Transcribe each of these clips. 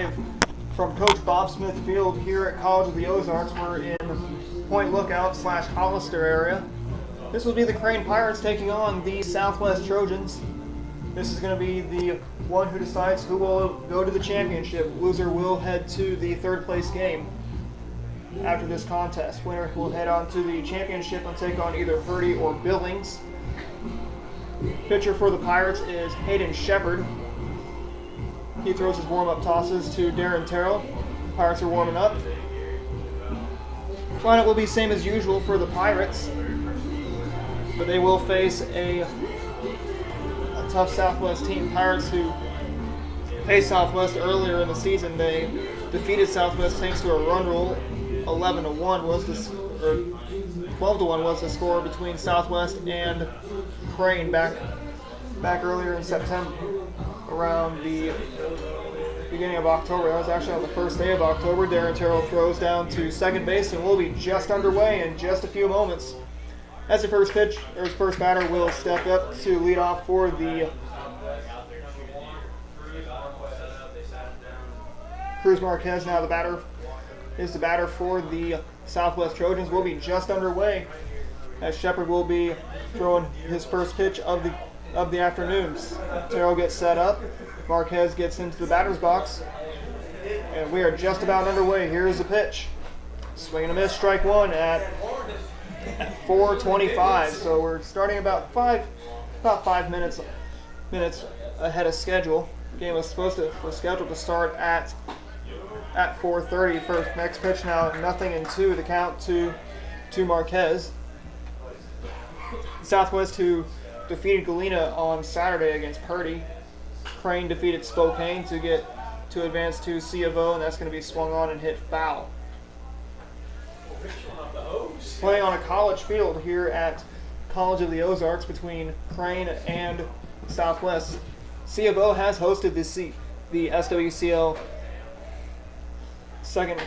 live from Coach Bob Smith Field here at College of the Ozarks. We're in Point Lookout / Hollister area. This will be the Crane Pirates taking on the Southwest Trojans. This is going to be the one who decides who will go to the championship. Loser will head to the third place game after this contest. Winner will head on to the championship and take on either Purdy or Billings. Pitcher for the Pirates is Hayden Shepard. He throws his warm-up tosses to Darren Terrell. Pirates are warming up. Lineup will be same as usual for the Pirates, but they will face a tough Southwest team. Pirates who faced Southwest earlier in the season. They defeated Southwest thanks to a run rule. 11-1 was or 12-1 was the score between Southwest and Crane back earlier in September, around the beginning of October. That was actually on the first day of October. Darren Terrell throws down to second base, and we'll be just underway in just a few moments. As the first pitch, or his first batter will step up to lead off for the Cruz Marquez. Now the batter for the Southwest Trojans. Will be just underway as Shepard will be throwing his first pitch of the afternoon. Terrell gets set up. Marquez gets into the batter's box, and we are just about underway. Here's the pitch. Swing and a miss, strike one at 4:25. So we're starting about five minutes ahead of schedule. The game was scheduled to start at 4:30. First next pitch now, 0-2. The count to Marquez. Southwest, who defeated Galena on Saturday against Purdy. Crane defeated Spokane to advance to C of O, and that's going to be swung on and hit foul. Playing on a college field here at College of the Ozarks between Crane and Southwest. C of O has hosted the SWCL second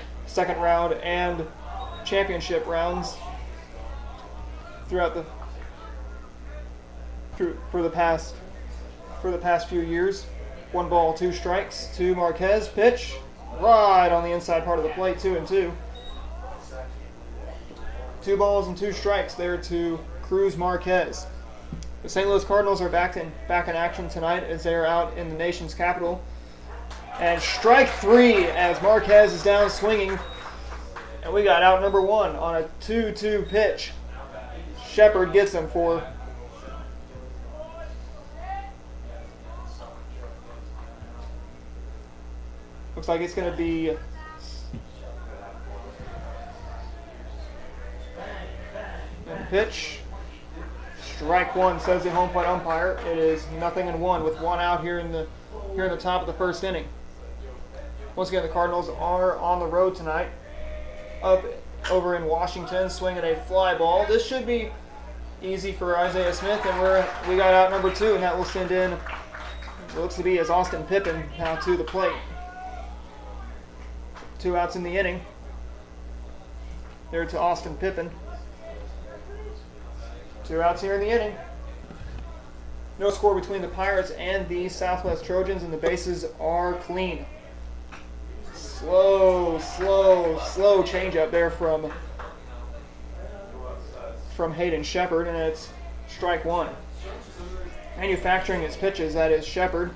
round and championship rounds for the past few years. 1 ball, 2 strikes to Marquez. Pitch right on the inside part of the plate. 2-2. 2 balls and 2 strikes there to Cruz Marquez. The St. Louis Cardinals are back in action tonight as they are out in the nation's capital. And strike 3 as Marquez is down swinging. And we got out number 1 on a 2-2 pitch. Shepard gets him for looks like it's going to be pitch. Strike 1, says the home plate umpire. It is 0-1 with 1 out here in the top of the first inning. Once again, the Cardinals are on the road tonight, up over in Washington, swinging a fly ball. This should be easy for Isaiah Smith, and we got out number 2, and that will send in what looks to be as Austin Pippin now to the plate. 2 outs in the inning. There to Austin Pippin. 2 outs here in the inning. No score between the Pirates and the Southwest Trojans, and the bases are clean. Slow changeup there from Hayden Shepard, and it's strike 1. Manufacturing his pitches, that is Shepard.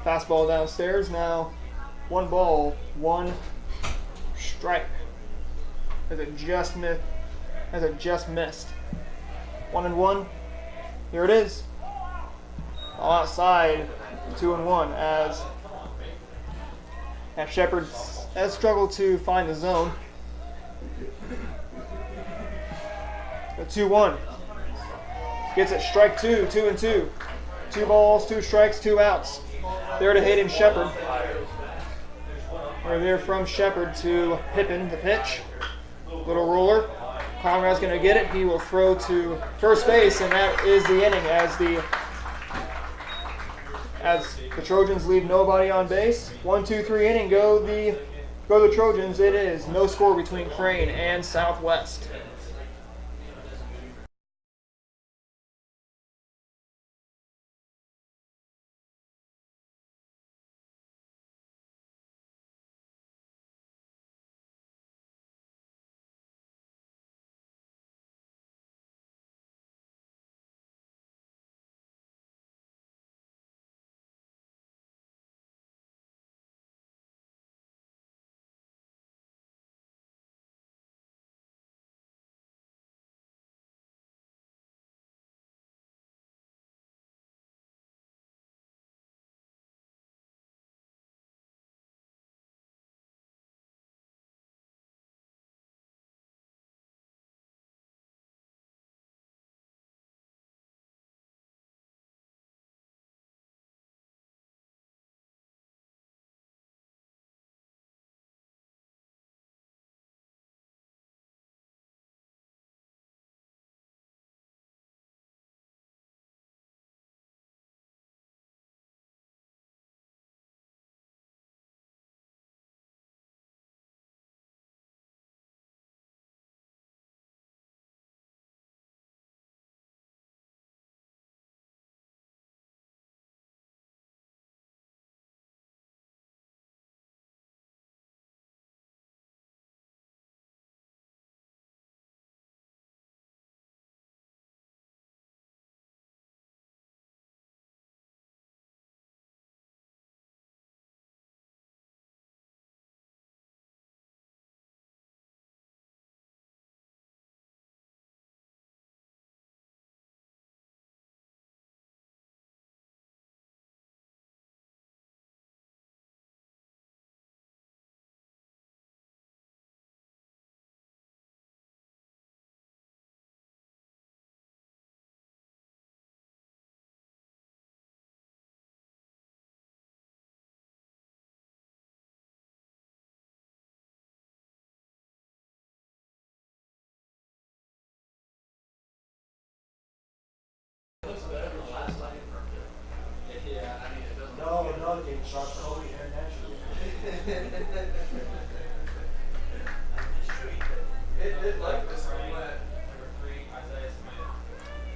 Fastball downstairs. Now 1 ball, 1 strike. As it just missed. 1-1. Here it is. All outside. 2-1 as Shepard has struggled to find the zone. A 2-1. Gets it, strike 2, 2-2. 2 balls, 2 strikes, 2 outs. There to Hayden Shepard. Or there from Shepard to Pippin, the pitch. Little roller. Conrad's going to get it. He will throw to first base, and that is the inning as the Trojans leave nobody on base. 1-2-3 inning. Go the Trojans. It is no score between Crane and Southwest.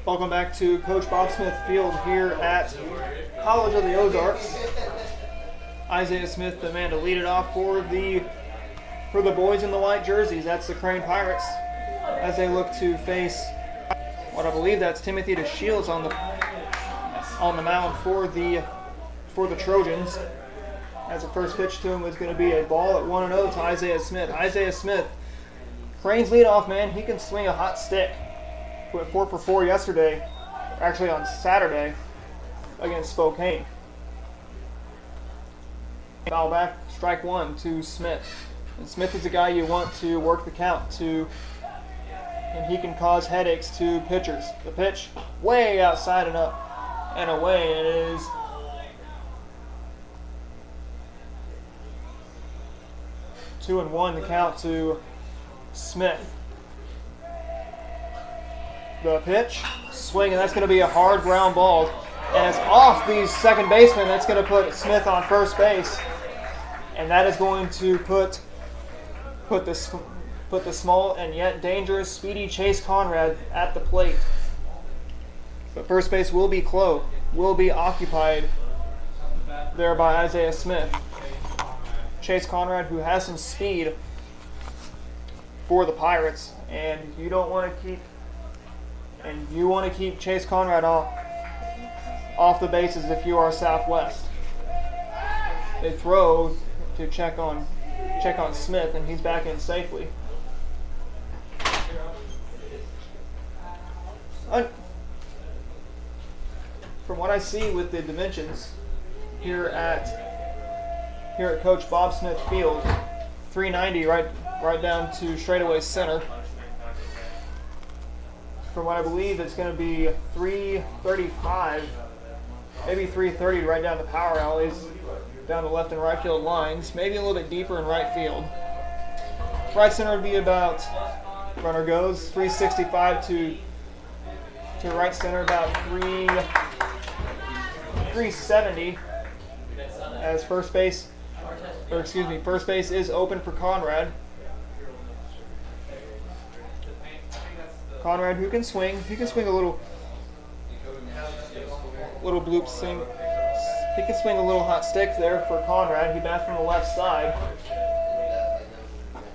Welcome back to Coach Bob Smith Field here at College of the Ozarks. Isaiah Smith, the man to lead it off for the boys in the white jerseys. That's the Crane Pirates as they look to face what I believe that's Timothy DeShields on the mound for the Trojans. As the first pitch to him is going to be a ball at 1-0 to Isaiah Smith. Isaiah Smith, Crane's leadoff man, he can swing a hot stick. Went 4 for 4 yesterday, actually on Saturday, against Spokane. Foul back, strike one to Smith. And Smith is a guy you want to work the count to, and he can cause headaches to pitchers. The pitch, way outside and up and away, it is 2-1 the count to Smith. The pitch, swing, and that's going to be a hard ground ball. And it's off the second baseman. That's going to put Smith on first base. And that is going to put the small and yet dangerous, speedy Chase Conrad at the plate. But first base will be occupied there by Isaiah Smith. Chase Conrad, who has some speed for the Pirates, and you want to keep Chase Conrad off the bases if you are Southwest. They throw to check on Smith, and he's back in safely. From what I see with the dimensions here at Coach Bob Smith Field, 390 right down to straightaway center. From what I believe, it's going to be 335, maybe 330 right down the power alleys, down the left and right field lines, maybe a little bit deeper in right field. Right center would be about, runner goes, 365 to right center, about 370, as first base is open for Conrad. Conrad, who can swing, he can swing a little bloop swing. He can swing a little hot stick there for Conrad. He bats from the left side.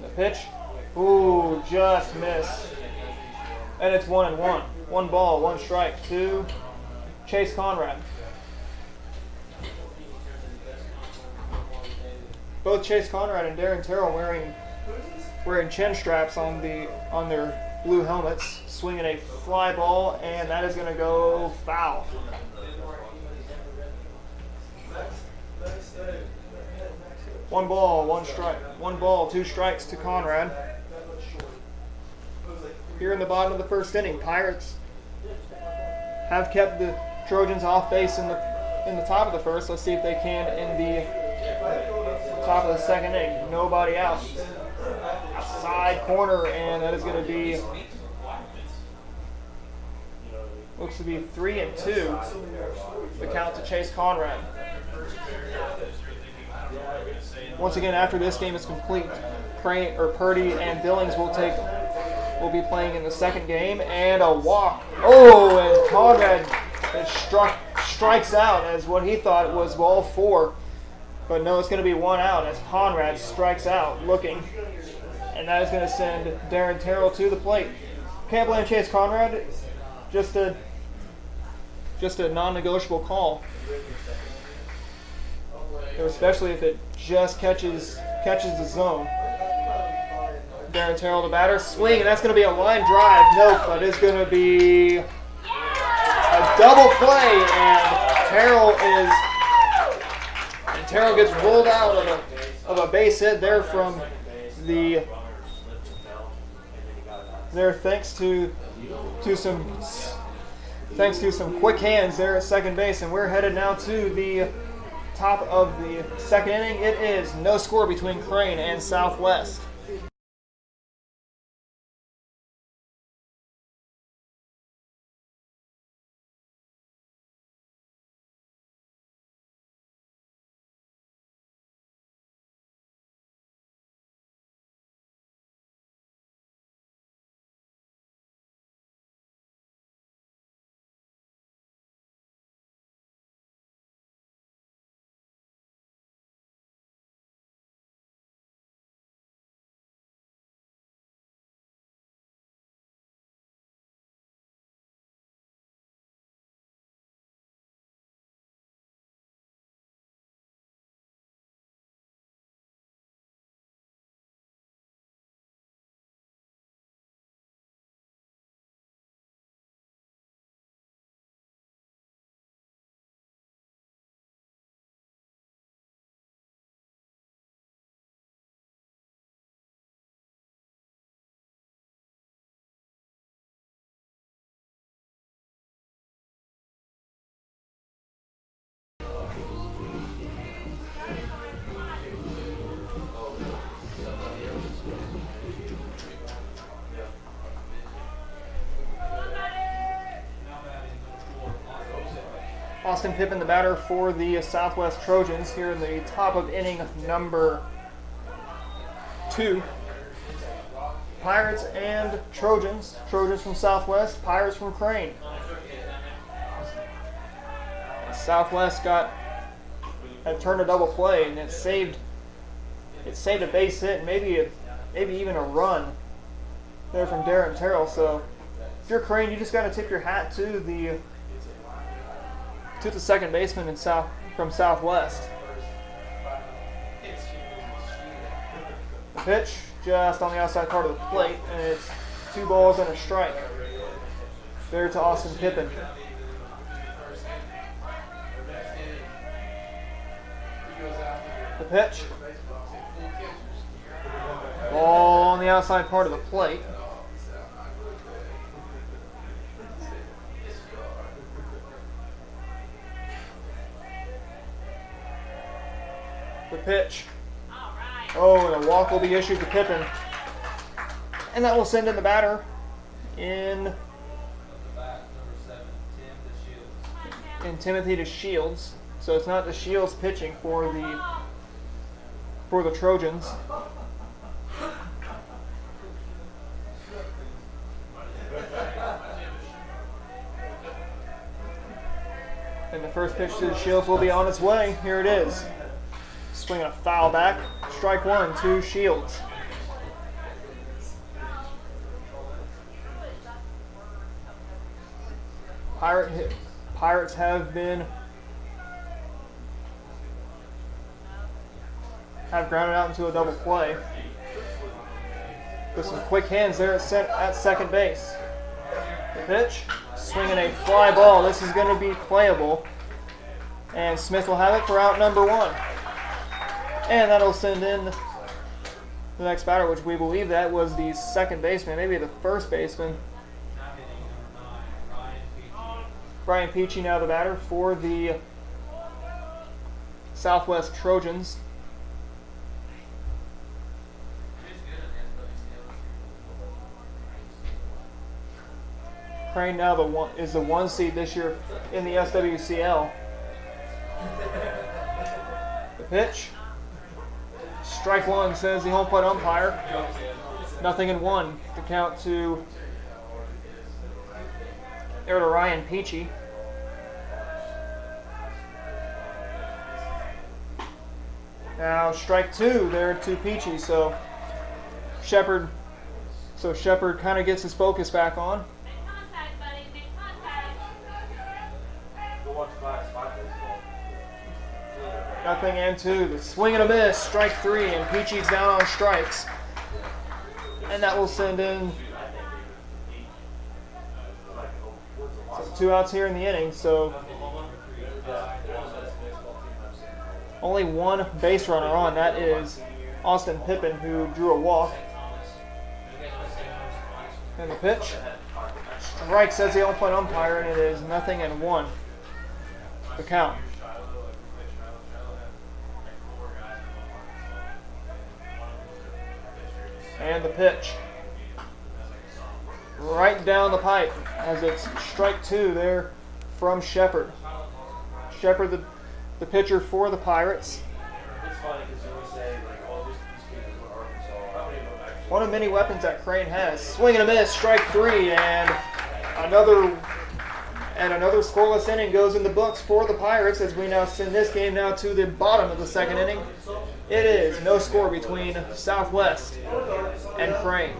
The pitch, ooh, just missed. And it's 1-1. 1 ball, 1 strike to Chase Conrad. Both Chase Conrad and Darren Terrell wearing chin straps on their blue helmets, swinging a fly ball, and that is going to go foul. One ball, 1 strike. 1 ball, 2 strikes to Conrad. Here in the bottom of the first inning, Pirates have kept the Trojans off base in the top of the first. Let's see if they can in the top of the second inning. Nobody out. Side corner, and that is going to be, looks to be 3-2. The count to Chase Conrad. Once again, after this game is complete, Purdy and Billings will be playing in the second game, and a walk. Oh, and Conrad strikes out as what he thought was ball 4. But no, it's going to be 1 out as Conrad strikes out looking. And that is going to send Darren Terrell to the plate. Can't blame Chase Conrad. Just a non-negotiable call. Especially if it just catches the zone. Darren Terrell, the batter, swing, and that's going to be a line drive. Nope, but it's going to be a double play, and Terrell gets rolled out of a base hit there from thanks to some quick hands there at second base, and we're headed now to the top of the second inning. It is no score between Crane and Southwest. Austin Pippen, the batter for the Southwest Trojans here in the top of inning number 2. Pirates and Trojans. Trojans from Southwest, Pirates from Crane. Southwest had turned a double play, and it saved a base hit, and maybe even a run there from Darren Terrell. So if you're Crane, you just got to tip your hat to the second baseman from Southwest. The pitch just on the outside part of the plate, and it's 2 balls and a strike. There to Austin Pippen. The pitch. Ball on the outside part of the plate. The pitch. Oh, and a walk will be issued to Pippen. And that will send in the batter in Timothy DeShields. So it's not DeShields pitching for the Trojans. And the first pitch to DeShields will be on its way. Here it is. Swinging a foul back. Strike 1 to Shields. Pirates have grounded out into a double play. With some quick hands there at second base. The pitch, swinging a fly ball. This is going to be playable. And Smith will have it for out number 1. And that'll send in the next batter, which we believe that was the second baseman, maybe the first baseman. Brian Peachy now the batter for the Southwest Trojans. Crane now is the 1 seed this year in the SWCL. The pitch. Strike 1, says the home plate umpire. 0-1. The count to Ryan Peachy. Now strike 2 there to Peachy. So Shepard kind of gets his focus back on. Nothing and 2. The swing and a miss. Strike 3, and Peachy's down on strikes. And that will send in 2 outs here in the inning. So only 1 base runner on. That is Austin Pippen, who drew a walk. And the pitch. Strike, says the home plate umpire, and it is 0-1. The count. And the pitch. Right down the pipe as it's strike 2 there from Shepard. Shepard, the pitcher for the Pirates. One of many weapons that Crane has. Swing and a miss, strike 3, and another scoreless inning goes in the books for the Pirates as we now send this game now to the bottom of the second inning. It is no score between Southwest and Crane.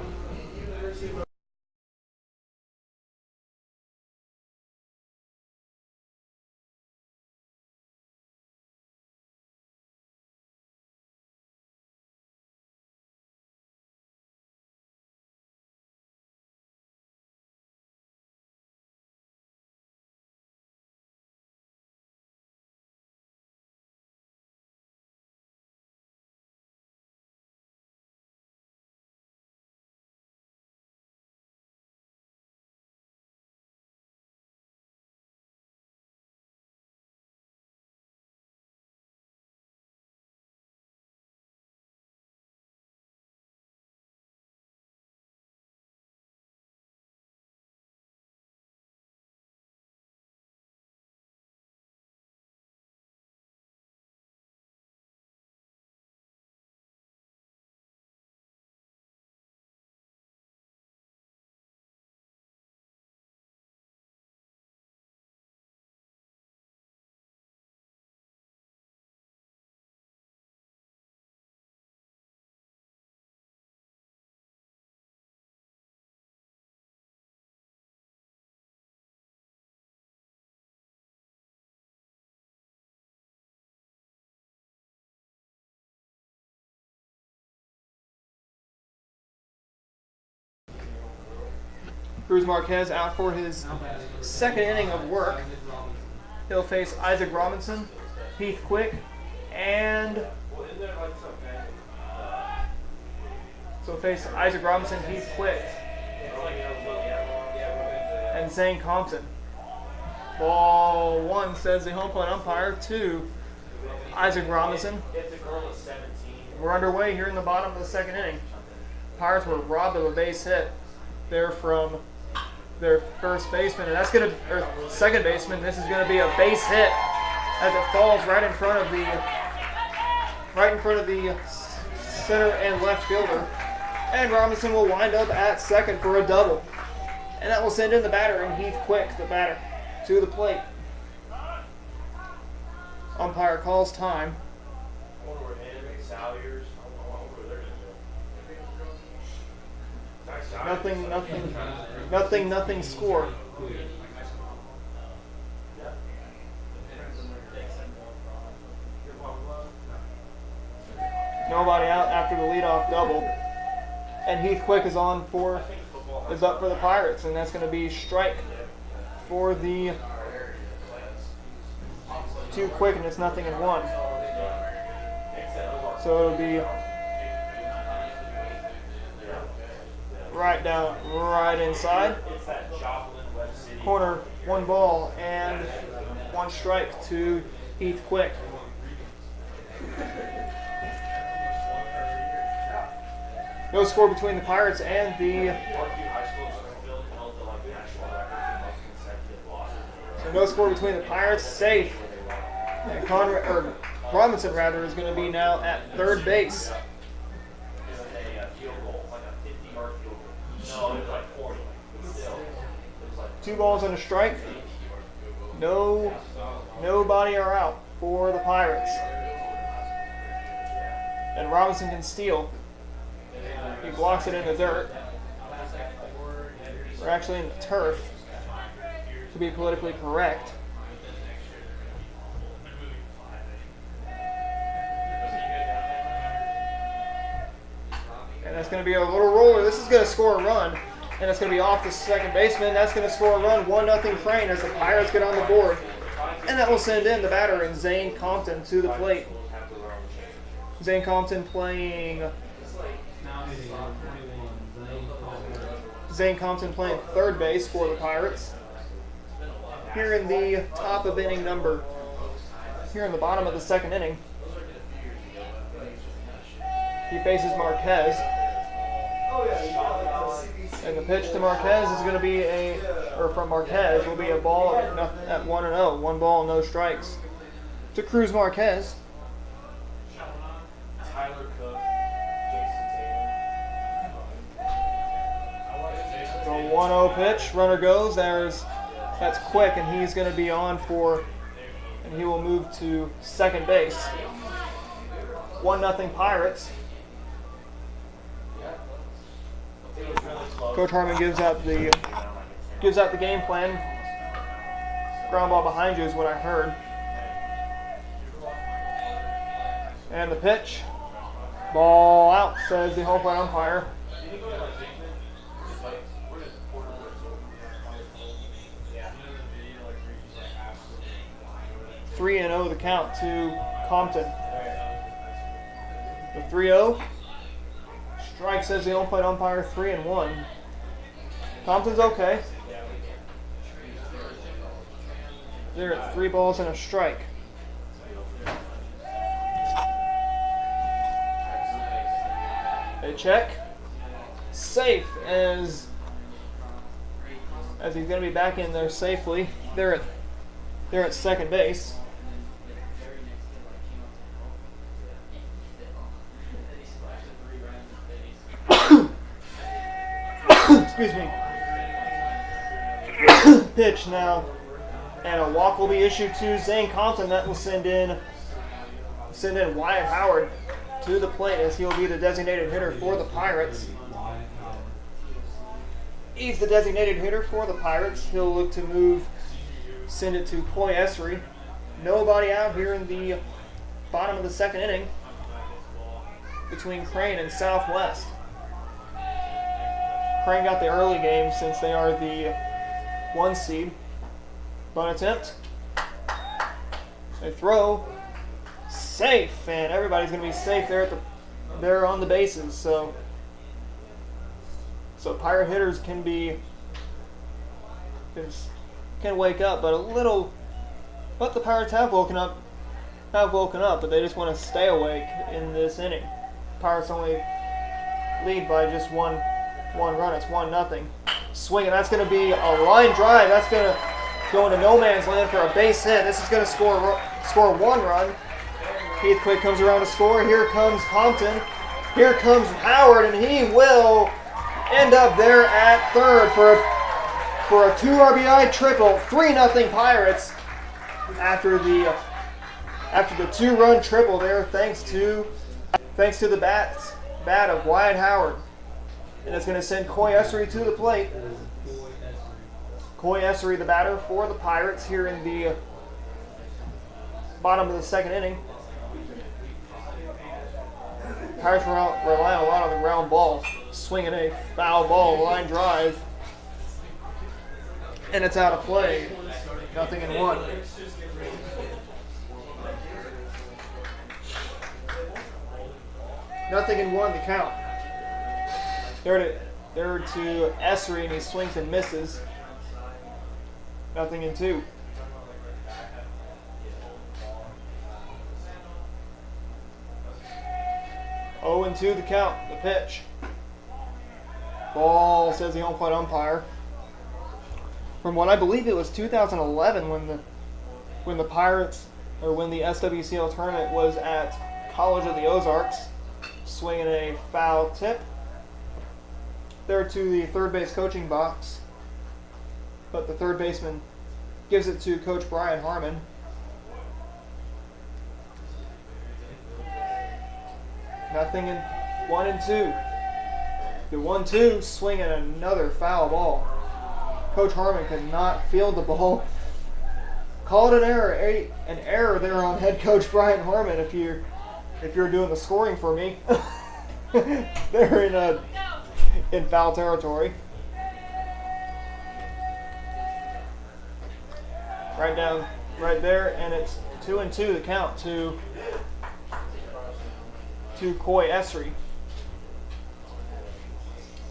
Cruz Marquez out for his second inning of work. He'll face Isaac Robinson, Heath Quick, and Heath Quick, and Zane Compton. Ball one, says the home plate umpire, to Isaac Robinson. We're underway here in the bottom of the second inning. Pirates were robbed of a base hit there from their first baseman, and that's going to, or second baseman. This is going to be a base hit as it falls right in front of the center and left fielder, and Robinson will wind up at second for a double, and that will send in the batter, and Heath Quick, the batter, to the plate. Umpire calls time. Nothing score. Nobody out after the leadoff double, and Heath Quick is up for the Pirates, and that's going to be strike for the two quick, and it's 0-1. So it'll be right inside. Corner, 1 ball and 1 strike to Heath Quick. No score between the Pirates and the safe. And Robinson is going to be now at third base. 2 balls and a strike. Nobody are out for the Pirates. And Robinson can steal. He blocks it in the dirt. Or actually in the turf, to be politically correct. And that's going to be a little roller. This is going to score a run. And it's going to be off the second baseman. That's going to score a run. 1-0 Crane as the Pirates get on the board. And that will send in the batter and Zane Compton to the plate. Zane Compton playing third base for the Pirates. Here in the top of inning number, here in the bottom of the second inning, he faces Marquez. And the pitch to Marquez is going to be from Marquez will be a ball at 1-0. 1 ball, no strikes. To Cruz Marquez. The 1-0 pitch, runner goes. That's Quick, and he's going to be on for, and he will move to second base. 1-0 Pirates. Coach Harmon gives out the game plan. Ground ball behind you is what I heard. And the pitch, ball out, says the home plate umpire. Three and 0 the count to Compton. The 3-0. Strike, says the home plate umpire. 3-1. Compton's okay. They're at 3 balls and a strike. They check. Safe as he's going to be back in there safely. They're at second base. Excuse me. Pitch now, and a walk will be issued to Zane Compton. That will send in Wyatt Howard to the plate, as he'll be the designated hitter for the Pirates. He's the designated hitter for the Pirates. He'll look to send it to Coy Essery. Nobody out here in the bottom of the second inning between Crane and Southwest. crank out the early game since they are the 1 seed. Bunt attempt. They throw. Safe, and everybody's going to be safe there there on the bases. So Pirate hitters can wake up, but the Pirates have woken up, but they just want to stay awake in this inning. Pirates only lead by just one run. It's 1-0. Swing, and that's going to be a line drive. That's going to go into no man's land for a base hit. This is going to score 1 run. Heathcliff comes around to score. Here comes Compton. Here comes Howard, and he will end up there at third for a 2 RBI triple. 3-0 Pirates after the 2-run triple there, thanks to the bat of Wyatt Howard. And it's going to send Coy Essery to the plate. Coy Essery, the batter for the Pirates here in the bottom of the 2nd inning. Pirates rely a lot on the ground ball. Swinging a foul ball, line drive. And it's out of play. 0-1. Nothing in 1 the count. They're to Essery, and he swings and misses. 0-2. Oh, 2 the count. The pitch. Ball, says the home plate umpire. From what I believe it was 2011 when the Pirates, or when the SWCL tournament was at College of the Ozarks, swinging a foul tip. There to the third base coaching box, but the third baseman gives it to Coach Brian Harmon. Nothing in 1-2. The 1-2, swinging another foul ball. Coach Harmon could not field the ball. Called an error there on head coach Brian Harmon. If you're doing the scoring for me, they're in foul territory. Right there, and it's 2-2 the count to Coy Essery.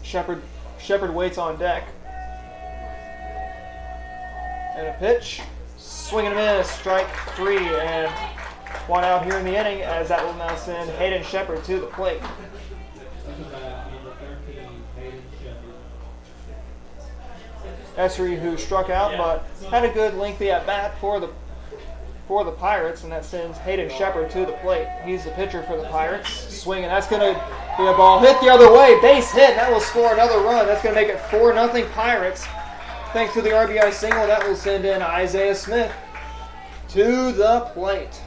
Shepard waits on deck. And a pitch. Swing and a miss. Strike 3. And 1 out here in the inning, as that will now send Hayden Shepard to the plate. Essery, who struck out but had a good lengthy at bat for the Pirates, and that sends Hayden Shepard to the plate. He's the pitcher for the Pirates. Swing, and that's going to be a ball hit the other way. Base hit, and that will score another run. That's going to make it 4-0 Pirates. Thanks to the RBI single, that will send in Isaiah Smith to the plate.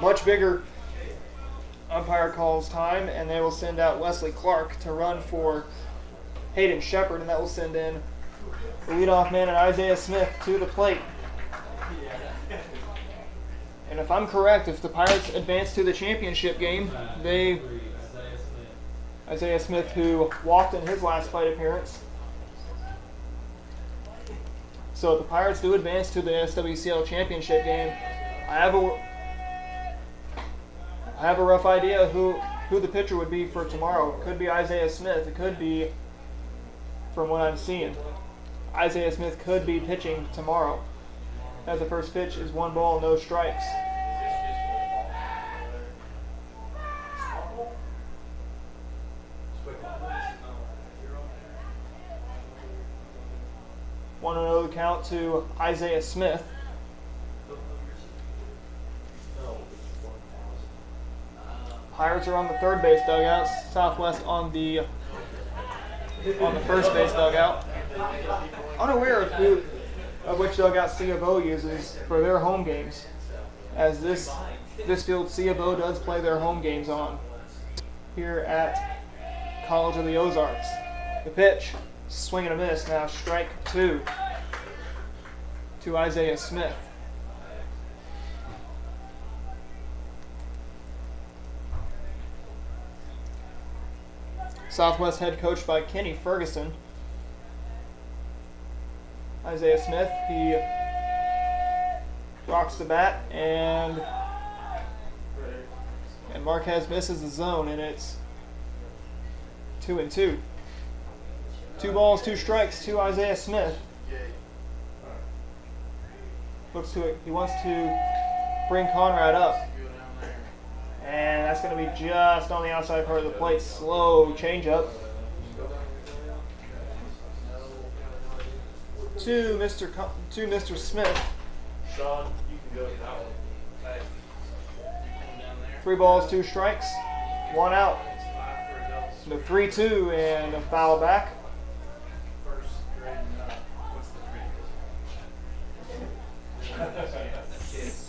Much bigger umpire calls time, and they will send out Wesley Clark to run for Hayden Shepard, and that will send in the leadoff man and Isaiah Smith to the plate. And if I'm correct, if the Pirates advance to the championship game, Isaiah Smith, who walked in his last plate appearance. So if the Pirates do advance to the SWCL championship game, I have a rough idea who the pitcher would be for tomorrow. It could be Isaiah Smith. It could be, from what I'm seeing, Isaiah Smith could be pitching tomorrow. As the first pitch is 1 ball, no strikes. One and 0 count to Isaiah Smith. Pirates are on the third base dugout. Southwest on the first base dugout. Unaware of which dugout C of O uses for their home games, as this field C of O does play their home games on here at College of the Ozarks. The pitch, swing and a miss. Now strike 2 to Isaiah Smith. Southwest head coached by Kenny Ferguson. Isaiah Smith, he rocks the bat, and Marquez misses the zone, and it's 2-2. 2 balls, 2 strikes to Isaiah Smith. Looks to it. He wants to bring Conrad up. And that's going to be just on the outside part of the plate. Slow changeup. To Mr. Smith. Sean, you can go to that one. 3 balls, 2 strikes. 1 out. The 3-2 and a foul back.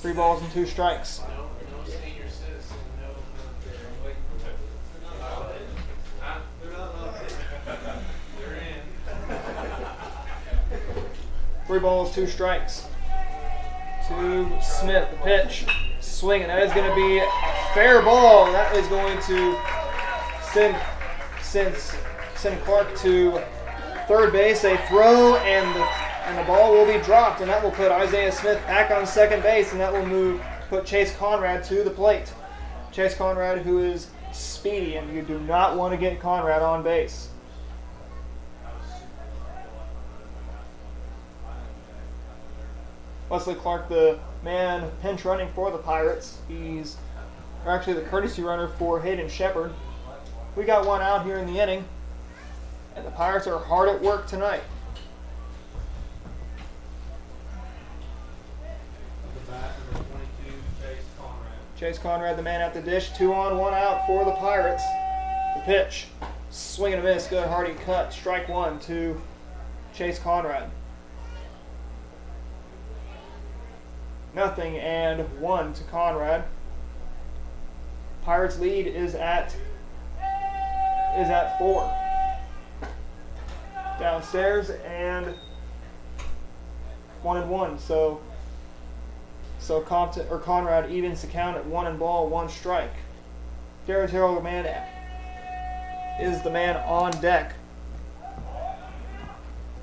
3 balls and 2 strikes. No senior citizen, no military. They're not military. They're in. 3 balls, 2 strikes. To Smith, the pitch. Swinging. That is going to be a fair ball. That is going to send Clark to third base. A throw, and the ball will be dropped, and that will put Isaiah Smith back on second base, and that will put Chase Conrad to the plate. Chase Conrad, who is speedy, and you do not want to get Conrad on base. Wesley Clark, the man pinch running for the Pirates. He's actually the courtesy runner for Hayden Shepard. We got 1 out here in the inning, and the Pirates are hard at work tonight. Chase Conrad, the man at the dish. 2 on, 1 out for the Pirates. The pitch, swing and a miss, good hearty cut. Strike 1 to Chase Conrad. 0-1 to Conrad. Pirates lead is at 4. Downstairs and 1-1. So Conrad evens the count at 1 ball, 1 strike. Darren Terrell, the man, is the man on deck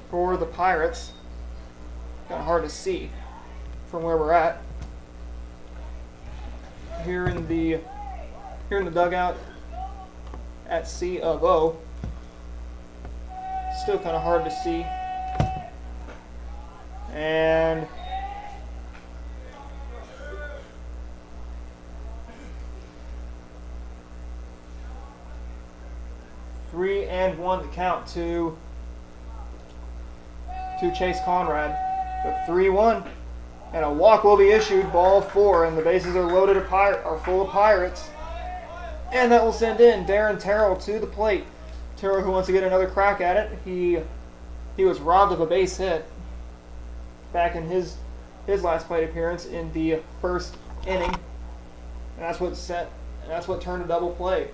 for the Pirates. Kind of hard to see from where we're at. Here in the dugout at C of O. Still kind of hard to see. And three and 1 to count to Chase Conrad. The 3-1. And a walk will be issued, ball 4, and the bases are loaded, are full of Pirates. And that will send in Darren Terrell to the plate. Terrell, who wants to get another crack at it. He was robbed of a base hit back in his last plate appearance in the first inning. And that's what turned a double play.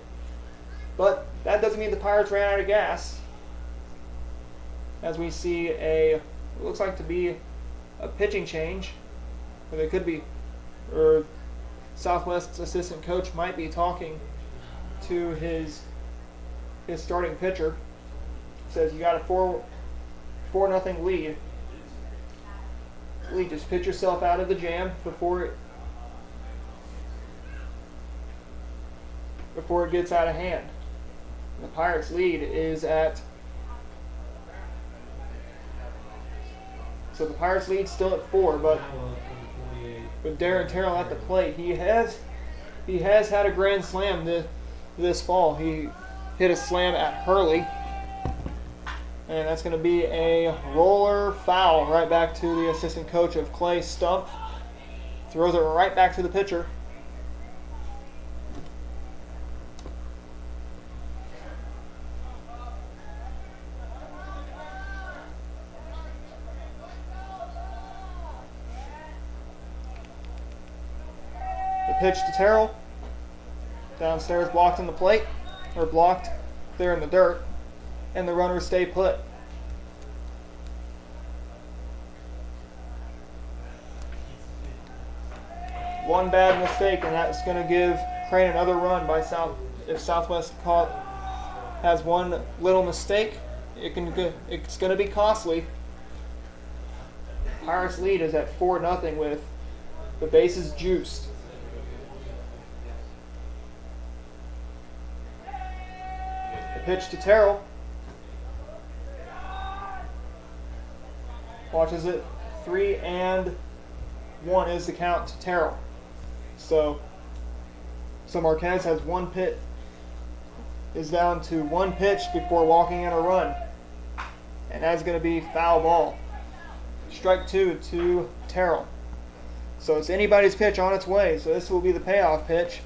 But that doesn't mean the Pirates ran out of gas. As we see it looks like to be a pitching change. Or they could be, or Southwest's assistant coach might be talking to his starting pitcher. Says you got a 4-0 lead. Just pitch yourself out of the jam before it gets out of hand. The Pirates lead is at. So the Pirates lead still at 4, but with Darren Terrell at the plate, he has had a grand slam this fall. He hit a slam at Hurley, and that's going to be a roller foul right back to the assistant coach of Clay Stump. Throws it right back to the pitcher. Pitch to Terrell. Downstairs, blocked in the plate, or blocked there in the dirt, and the runners stay put. One bad mistake, and that's going to give Crane another run by if Southwest has one little mistake, it's going to be costly. Pirates lead is at 4-0 with the bases juiced. The pitch to Terrell. Watches it. 3-1 is the count to Terrell. So Marquez has is down to one pitch before walking in a run. And that's going to be foul ball. Strike 2 to Terrell. So it's anybody's pitch on its way. So this will be the payoff pitch.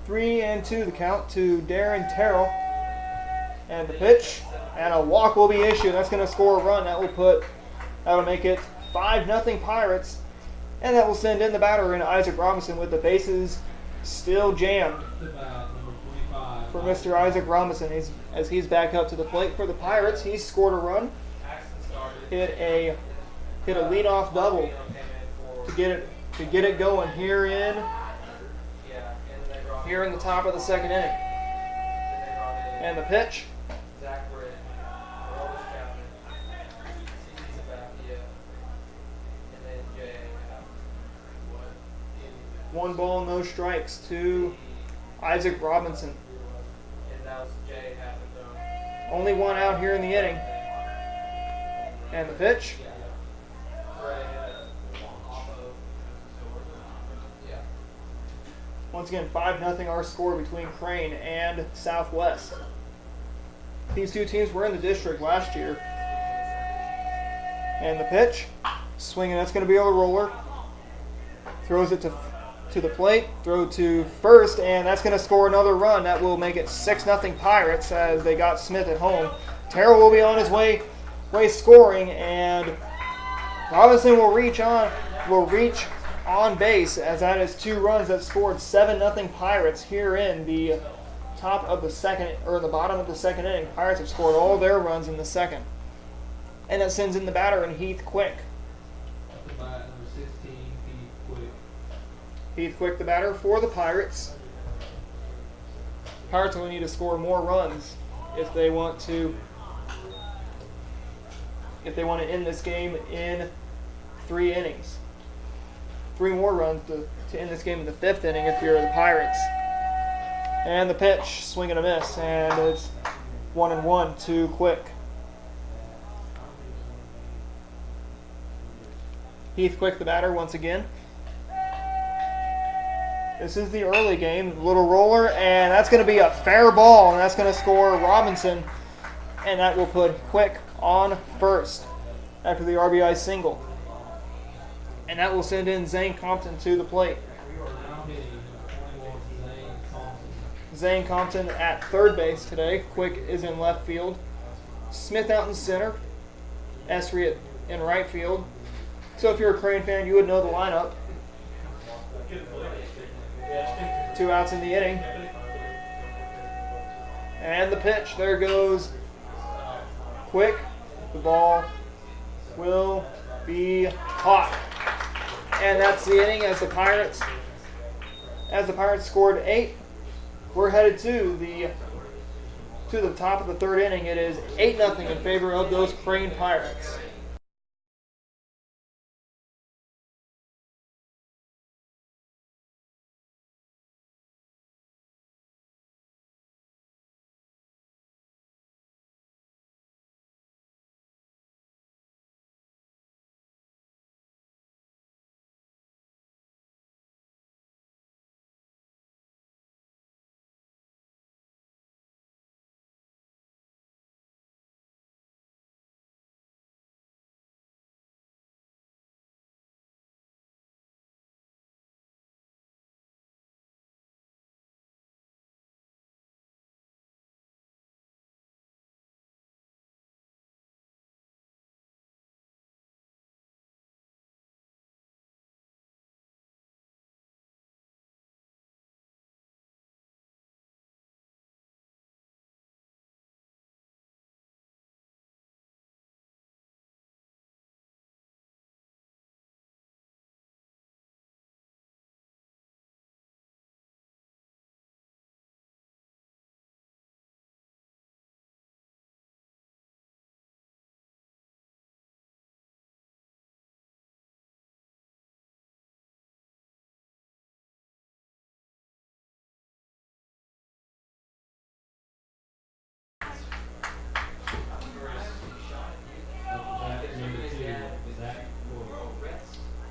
Three and 2 the count to Darren Terrell. And the pitch. And a walk will be issued. That's going to score a run. That'll make it 5-0 Pirates. And that will send in the batter in Isaac Robinson with the bases still jammed for Mr. Isaac Robinson. As he's back up to the plate for the Pirates. He's scored a run. Hit a leadoff double to get it going here in the top of the second inning. And the pitch. One ball, no strikes to Isaac Robinson. Only one out here in the inning. And the pitch. Once again, 5-0 our score between Crane and Southwest. These two teams were in the district last year. And the pitch. Swinging, that's going to be a roller. Throws it to the plate, throw to first, and that's going to score another run. That will make it 6-0 Pirates as they got Smith at home. Terrell will be on his way scoring, and Robinson will reach on base as that is 2 runs that scored 7-0 Pirates here in the top of the second, or the bottom of the second inning. Pirates have scored all their runs in the second. And that sends in the batter in Heath Quick. Heath Quick, the batter for the Pirates. Pirates will need to score more runs if they want to end this game in 3 innings. 3 more runs to end this game in the 5th inning if you're the Pirates. And the pitch, swing and a miss, and it's 1-1 to Quick. Heath Quick, the batter, once again. This is the early game. Little roller, and that's going to be a fair ball, and that's going to score Robinson, and that will put Quick on first after the RBI single. And that will send in Zane Compton to the plate. Zane Compton at third base today. Quick is in left field. Smith out in center. Esri in right field. So if you're a Crane fan, you would know the lineup. 2 outs in the inning. And the pitch. There goes Quick. The ball will be caught. And that's the inning as the Pirates scored 8. We're headed to the top of the 3rd inning. It is 8-0 in favor of those Crane Pirates.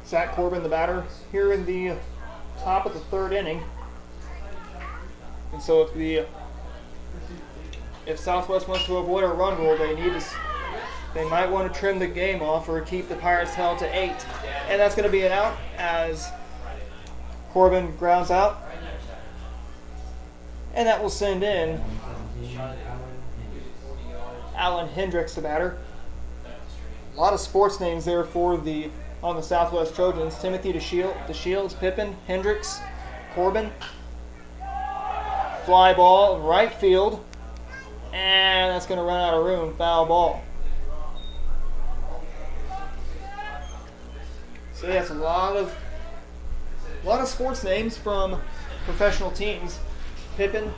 Zach Corbin, the batter, here in the top of the third inning. And so if Southwest wants to avoid a run rule, they might want to trim the game off or keep the Pirates held to 8. And that's going to be an out as Corbin grounds out. And that will send in Alan Hendricks, the batter. A lot of sports names there on the Southwest Trojans. Timothy DeShields, Pippin, Hendricks, Corbin. Fly ball, right field. And that's going to run out of room. Foul ball. So that's a lot of sports names from professional teams. Pippin,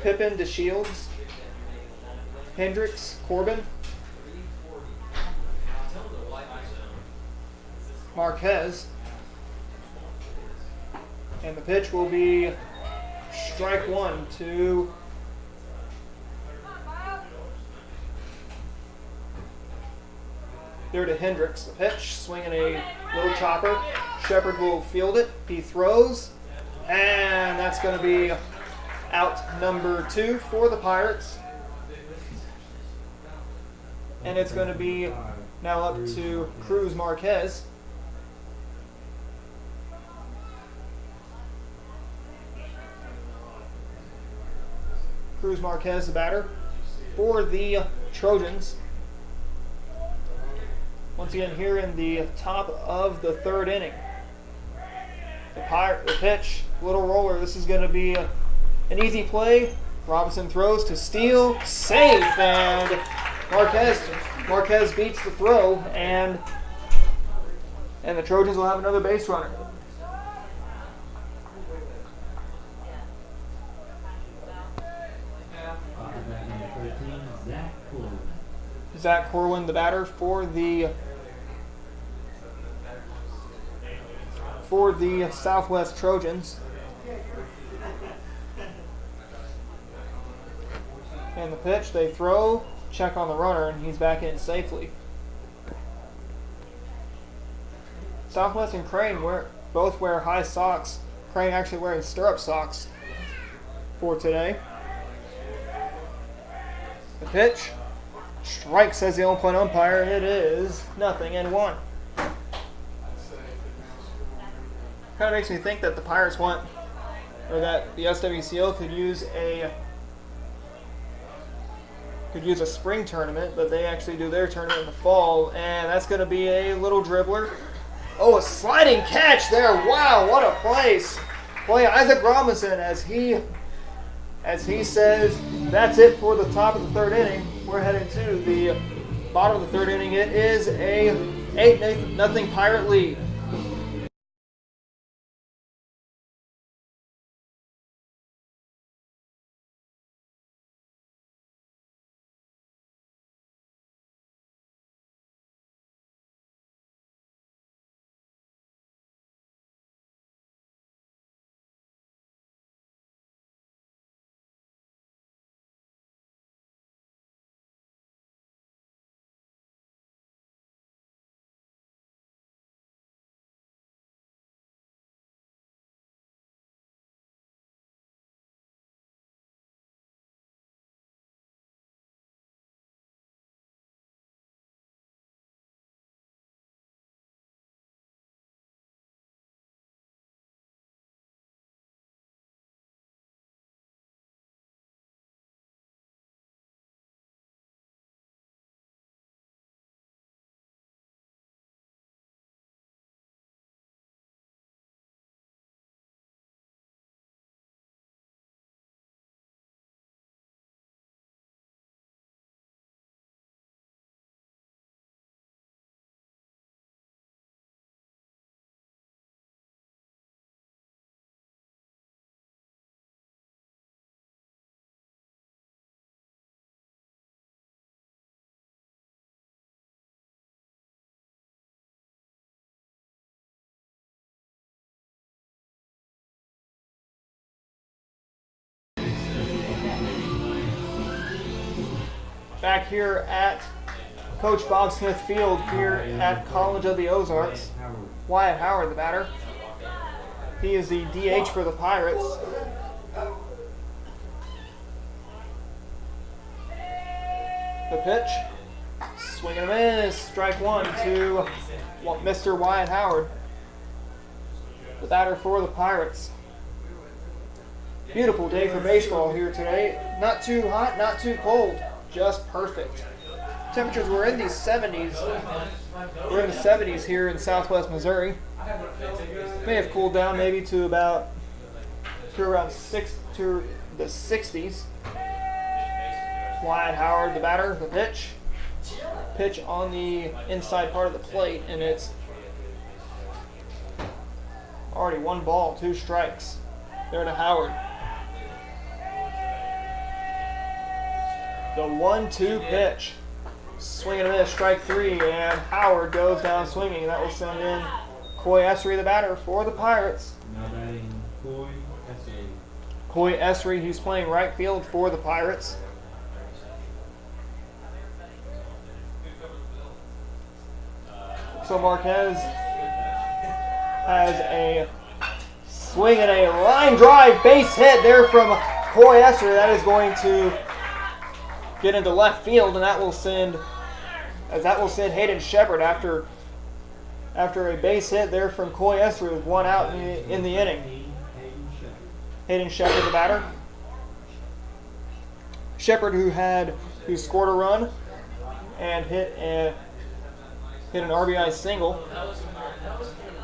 DeShields, Hendricks, Corbin, Marquez. And the pitch will be strike one to Hendricks. The pitch, swinging a little chopper. Shepard will field it. He throws, and that's going to be out number 2 for the Pirates. And it's going to be now up to Cruz Marquez. Cruz Marquez, the batter for the Trojans. Once again, here in the top of the third inning. The pitch, little roller. This is going to be an easy play. Robinson throws to steal, safe, and Marquez beats the throw, and the Trojans will have another base runner. Zach Corwin, the batter for the Southwest Trojans. And the pitch, they throw, check on the runner, and he's back in safely. Southwest and Crane both wear high socks. Crane actually wearing stirrup socks for today. The pitch, strike, says the on-point umpire. It is 0-1. Kind of makes me think that the Pirates that the SWCL could use a spring tournament, but they actually do their tournament in the fall, and that's going to be a little dribbler. Oh, a sliding catch there! Wow, what a place! Play Isaac Robinson as he says that's it for the top of the third inning. We're heading to the bottom of the third inning. It is a 8-0 Pirate lead. Back here at Coach Bob Smith Field here at College of the Ozarks. Wyatt Howard, the batter. He is the DH for the Pirates. The pitch. Swing and a miss. Strike one to Mr. Wyatt Howard, the batter for the Pirates. Beautiful day for baseball here today. Not too hot, not too cold. Just perfect. Temperatures were in the 70s. We're in the 70s here in southwest Missouri. May have cooled down maybe to around the 60s. Wyatt Howard, the batter, the pitch. Pitch on the inside part of the plate, and it's already 1 ball, 2 strikes. There to Howard. The 1-2 pitch. Swing and a miss, strike 3, and Howard goes down swinging. That will send in Coy Essery, the batter for the Pirates. Now batting Coy Essery. Coy Essery, he's playing right field for the Pirates. So Marquez has a swing and a line drive base hit there from Coy Essery. That is going to get into left field, and that will send Hayden Shepard after a base hit there from Coy Essery with 1 out in the inning. Hayden Shepard, the batter. Shepard, who scored a run and hit an RBI single,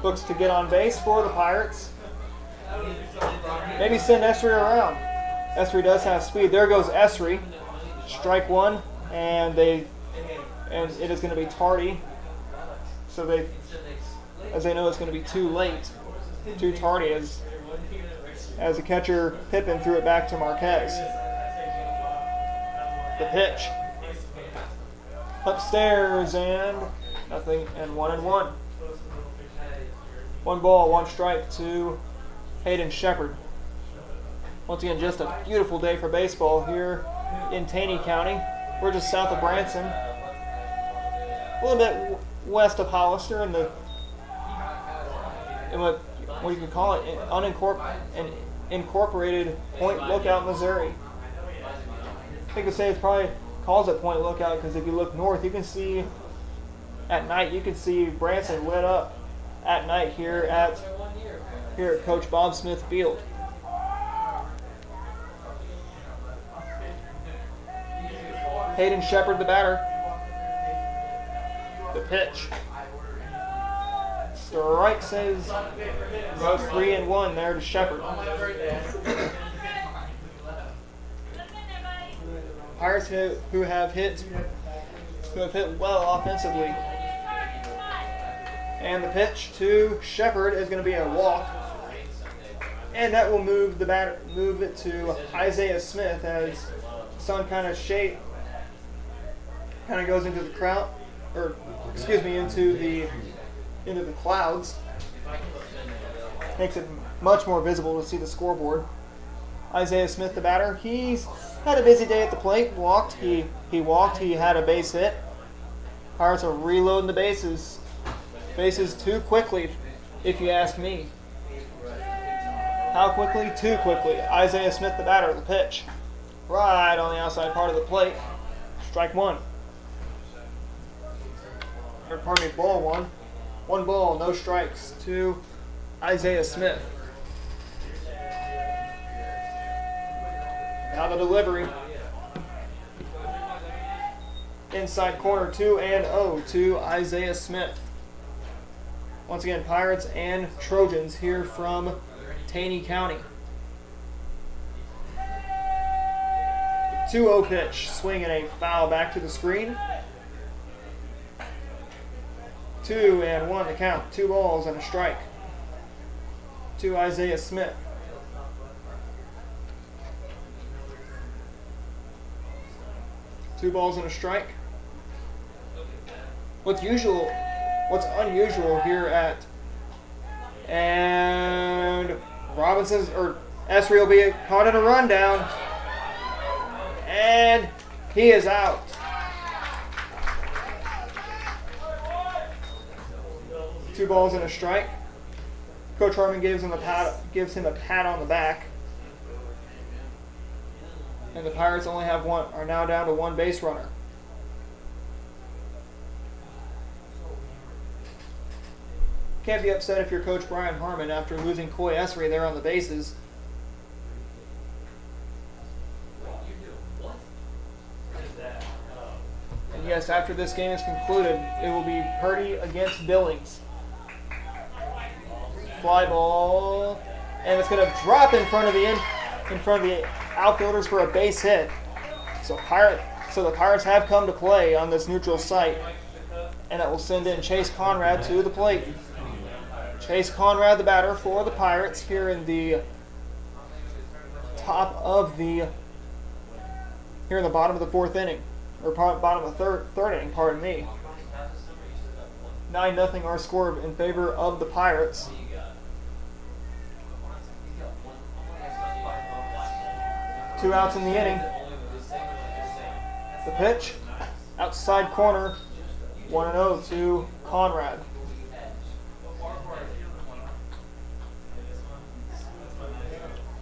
looks to get on base for the Pirates. Maybe send Essery around. Essery does have speed. There goes Essery. Strike 1, and it is going to be tardy. So as they know, it's going to be too late, too tardy, as the catcher Pippin threw it back to Marquez. The pitch. Upstairs, and nothing, and 1-1. 1 ball, 1 strike to Hayden Shepard. Once again, just a beautiful day for baseball here in Taney County. We're just south of Branson, a little bit west of Hollister, in what you can call it, an incorporated Point Lookout, Missouri. I think the state probably calls it Point Lookout because if you look north, you can see at night. You can see Branson lit up at night here at Coach Bob Smith Field. Hayden Shepard, the batter. The pitch. Strike says about 3-1 there to Shepard. Pirates who have hit well offensively. And the pitch to Shepard is going to be a walk. And that will move it to Isaiah Smith as the sun kind of goes into the crowd, into the clouds. Makes it much more visible to see the scoreboard. Isaiah Smith, the batter, he's had a busy day at the plate. He walked. He had a base hit. Pirates are reloading the bases too quickly, if you ask me. How quickly? Too quickly. Isaiah Smith, the batter, the pitch. Right on the outside part of the plate. Strike 1. Or pardon me, ball 1. 1 ball, no strikes to Isaiah Smith. Now the delivery. Inside corner, 2-0 to Isaiah Smith. Once again, Pirates and Trojans here from Taney County. 2-0 pitch, swing and a foul back to the screen. 2-1 to count. 2 balls and a strike to Isaiah Smith. Two balls and a strike. What's unusual here and Essery will be caught in a rundown, and he is out. 2 balls and a strike. Coach Harmon gives him a pat on the back. And the Pirates are now down to 1 base runner. Can't be upset if you're Coach Brian Harmon after losing Coy Esri there on the bases. And yes, after this game is concluded, it will be Purdy against Billings. Fly ball, and it's going to drop in front of the outfielders for a base hit. So the Pirates have come to play on this neutral site, and that will send in Chase Conrad to the plate. Chase Conrad, the batter for the Pirates, here in the bottom of the 4th inning, or bottom of the third inning. Pardon me. 9-0 our score in favor of the Pirates. Two outs in the inning. The pitch, outside corner, 1-0 to Conrad.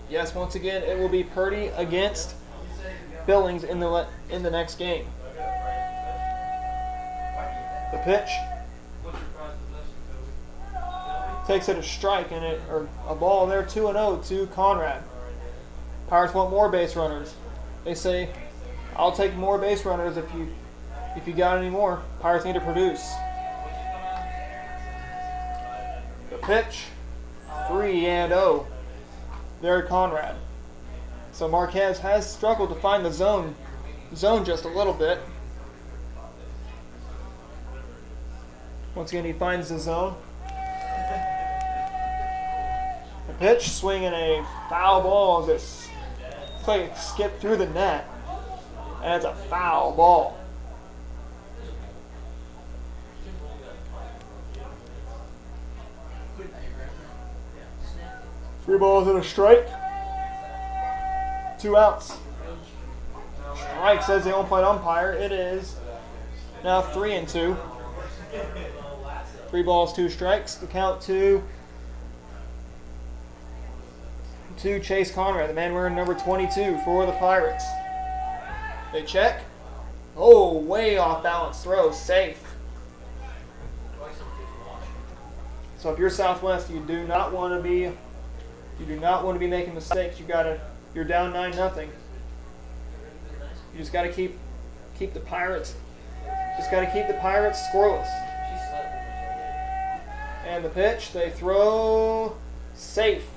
Yes, once again, it will be Purdy against Billings in the next game. The pitch takes it a strike or a ball there, 2-0 to Conrad. Pirates want more base runners. They say, "I'll take more base runners if you got any more." Pirates need to produce. The pitch, 3-0. There, Conrad. So Marquez has struggled to find the zone just a little bit. Once again, he finds the zone. The pitch, swinging a foul ball as it skipped through the net, and it's a foul ball. Three balls and a strike. 2 outs. Strike, says the on-plate umpire. It is now 3-2. 3 balls, 2 strikes. The count to Chase Conrad, the man wearing number 22 for the Pirates. They check. Oh, way off balance throw, safe. So if you're Southwest, you do not want to be making mistakes. You're down 9-0. You just got to keep the Pirates. Just got to keep the Pirates scoreless. And the pitch, they throw safe.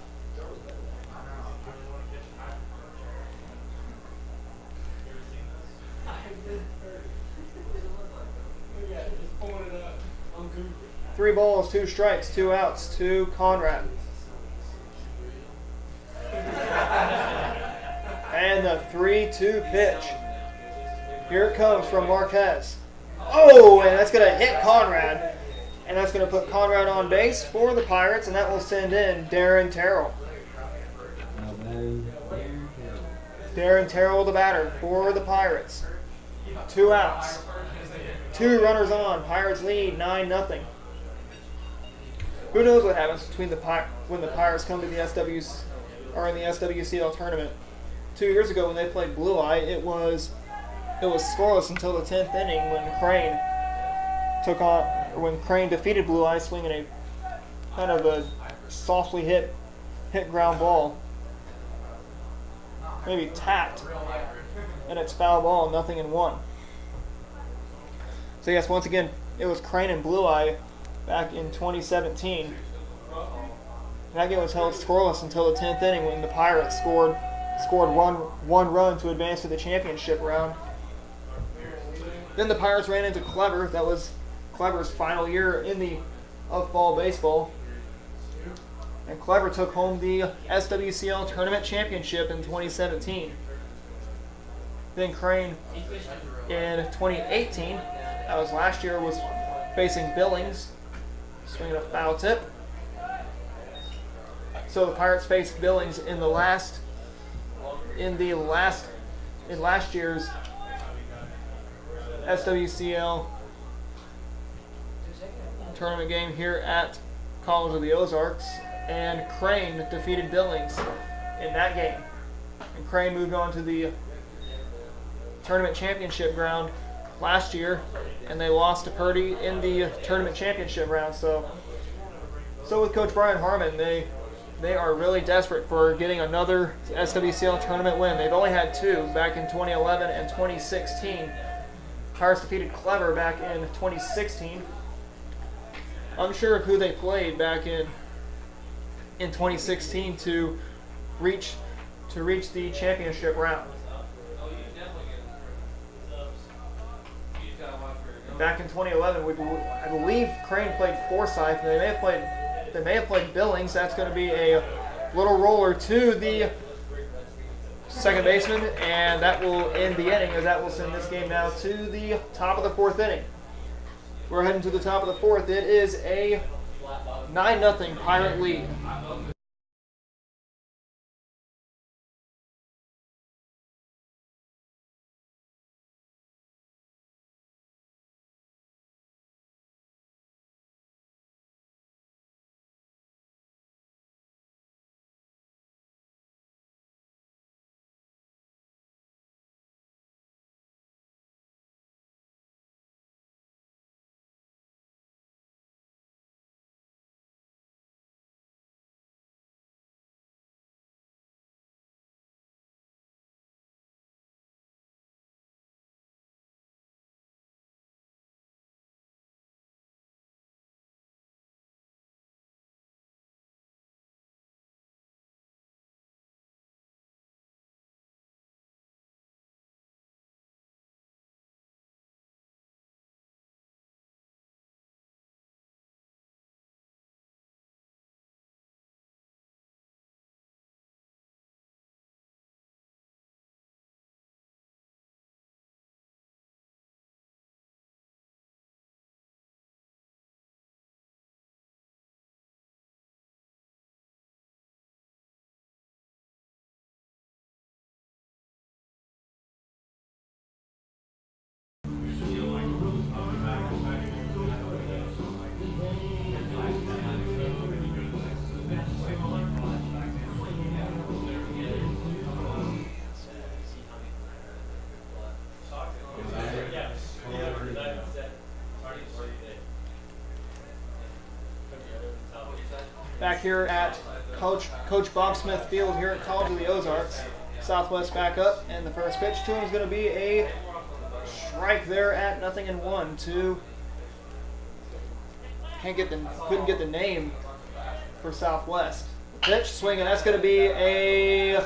Three balls, 2 strikes, 2 outs to Conrad. And the 3-2 pitch. Here it comes from Marquez. Oh, and that's going to hit Conrad. And that's going to put Conrad on base for the Pirates, and that will send in Darren Terrell. Darren Terrell, the batter for the Pirates. 2 outs. 2 runners on. Pirates lead 9-0. Who knows what happens between when the Pirates come to the in the SWCL tournament. 2 years ago when they played Blue Eye, it was scoreless until the 10th inning when Crane defeated Blue Eye, swinging a kind of a softly hit ground ball, maybe tapped, and it's foul ball, 0-1. So yes, once again, it was Crane and Blue Eye back in 2017. That game was held scoreless until the 10th inning when the Pirates scored one run to advance to the championship round. Then the Pirates ran into Clever. That was Clever's final year of fall baseball. And Clever took home the SWCL Tournament Championship in 2017. Then Crane in 2018, that was last year, was facing Billings, swinging a foul tip. So the Pirates faced Billings in last year's tournament game here at College of the Ozarks, and Crane defeated Billings in that game. And Crane moved on to the tournament championship round last year, and they lost to Purdy in the tournament championship round. So with Coach Brian Harmon, they are really desperate for getting another SWCL tournament win. They've only had two back in 2011 and 2016. Pirates defeated Clever back in 2016. Unsure of who they played back in 2016 to reach the championship round. Back in 2011, I believe Crane played Forsyth. They may have played Billings. That's going to be a little roller to the second baseman, and that will end the inning, as that will send this game now to the top of the fourth inning. We're heading to the top of the fourth. It is a 9-0 Pirate lead. Back here at Coach Bob Smith Field here at College of the Ozarks. Southwest back up, and the first pitch to him is going to be a strike there at 0-1 to couldn't get the name for Southwest. Pitch swinging, that's going to be a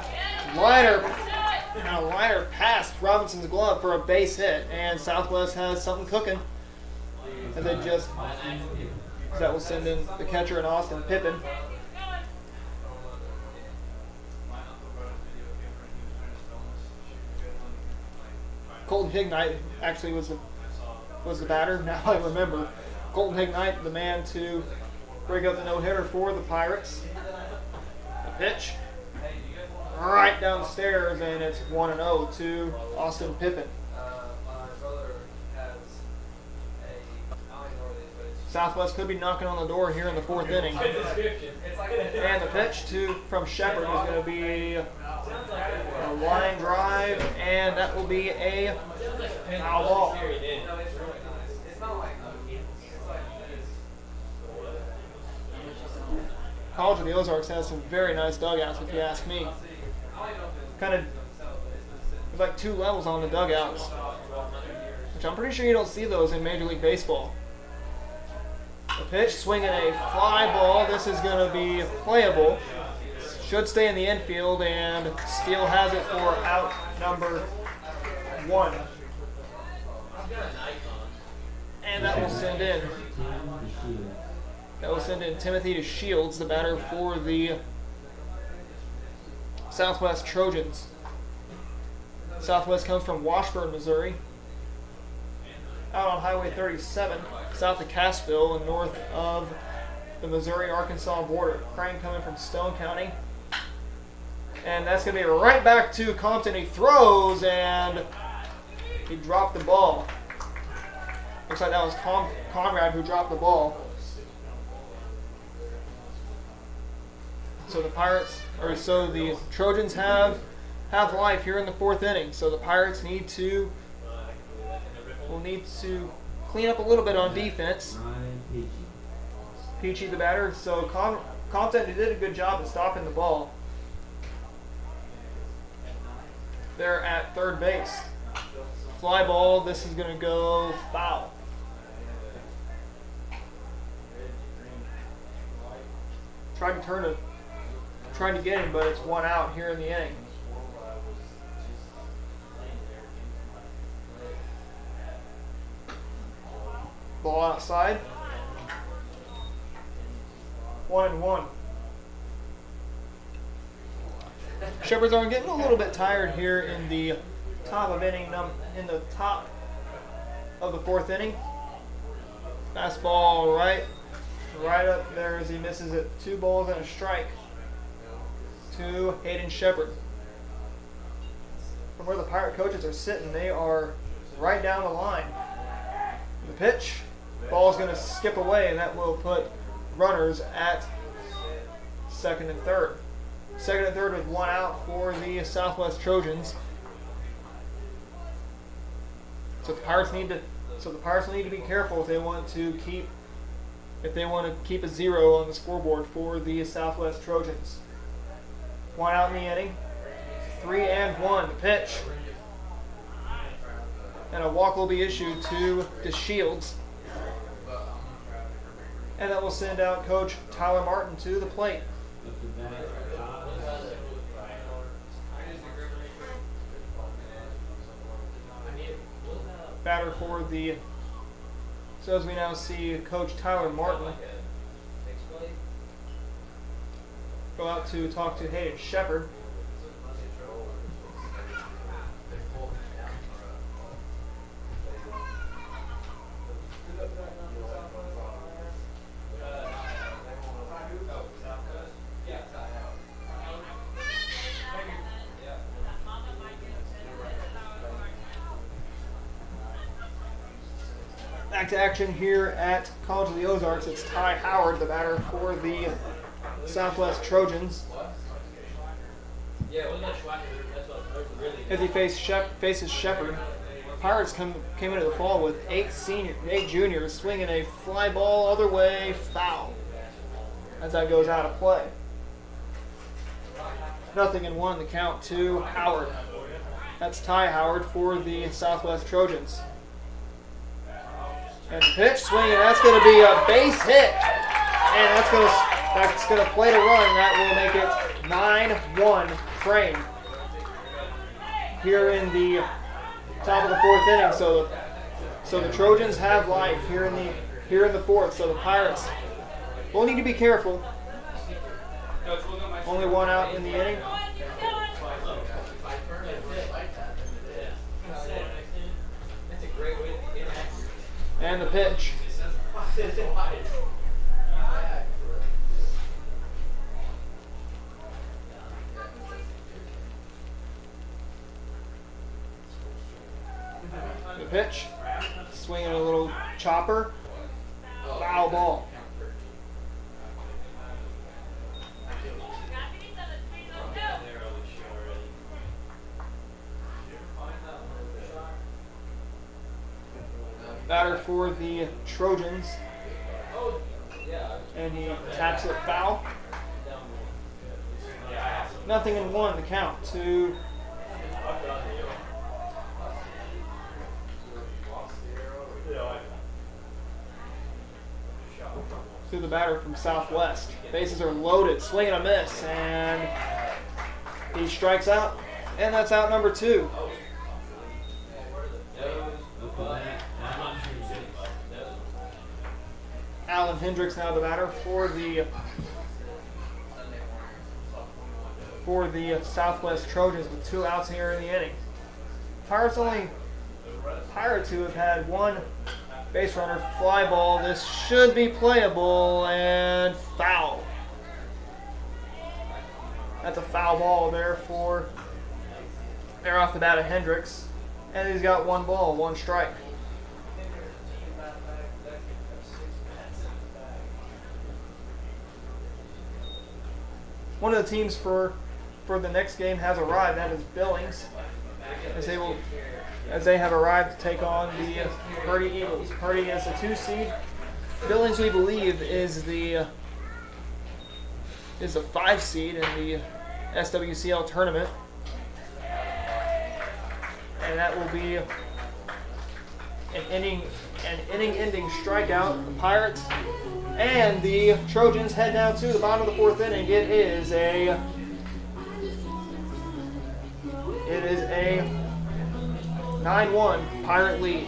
liner past Robinson's glove for a base hit, and Southwest has something cooking. And then that will send in the catcher and Austin Pippin. Colton Hignite actually was the batter. Now I remember. Colton Hignite, the man to break up the no-hitter for the Pirates. The pitch right downstairs, and it's 1-0 to Austin Pippin. Southwest could be knocking on the door here in the fourth inning. And the pitch from Shepard is going to be a line drive, and that will be a foul ball. College of the Ozarks has some very nice dugouts, if you ask me. There's like two levels on the dugouts, which I'm pretty sure you don't see those in Major League Baseball. The pitch, swinging a fly ball. This is going to be playable. Should stay in the infield, and Steele has it for out number 1. And that will send in Timothy DeShields, the batter for the Southwest Trojans. Southwest comes from Washburn, Missouri, out on Highway 37, south of Cassville and north of the Missouri-Arkansas border. Crane coming from Stone County. And that's going to be right back to Compton. He throws, and he dropped the ball. Looks like that was Conrad who dropped the ball. So the Trojans have life here in the 4th inning. So the Pirates will need to clean up a little bit on defense. Peachy the batter. So Compton did a good job at stopping the ball. They're at third base. Fly ball. This is going to go foul. Trying to get him, but it's 1 out here in the inning. Ball outside. 1-1. Shepherds are getting a little bit tired here in the top of the 4th inning. Fastball right up there as he misses it. 2 balls and a strike to Hayden Shepard. From where the Pirate coaches are sitting, they are right down the line. The pitch, ball's going to skip away, and that will put runners at second and third. Second and third with 1 out for the Southwest Trojans. So the Pirates need to be careful if they want to keep a 0 on the scoreboard for the Southwest Trojans. 1 out in the inning. 3-1. The pitch. And a walk will be issued to DeShields. And that will send out Coach Tyler Martin to the plate. Batter for the... So as we now see Coach Tyler Martin go out to talk to Hayden Shepard. Back to action here at College of the Ozarks. It's Ty Howard, the batter for the Southwest Trojans. As he faces Shepard. Pirates came into the fall with 8 juniors swinging a fly ball other way, foul. As that goes out of play. 0-1 the count to Howard. That's Ty Howard for the Southwest Trojans. And the pitch swing, and that's going to be a base hit. And that's going to play the run. That will make it 9-1 Crane. Here in the top of the 4th inning. So the Trojans have life here in the 4th. So the Pirates will need to be careful. Only 1 out in the inning. And the pitch. The pitch. Swinging a little chopper. Foul ball. Batter for the Trojans, and he taps it foul. 0-1 the count to the batter from Southwest. Bases are loaded, swing and a miss, and he strikes out, and that's out number 2. Alan Hendricks now the batter for the Southwest Trojans with 2 outs here in the inning. Pirates who have had 1 base runner fly ball. This should be playable, and foul. That's a foul ball there off the bat of Hendricks, and he's got 1 ball, 1 strike. one of the teams for the next game has arrived. That is Billings, as they have arrived to take on the Purdy Eagles. Purdy is the 2 seed. Billings, we believe, is the 5 seed in the SWCL tournament, and that will be an inning-ending strikeout. The Pirates and the Trojans head now to the bottom of the 4th inning. It is a 9-1 Pirate lead.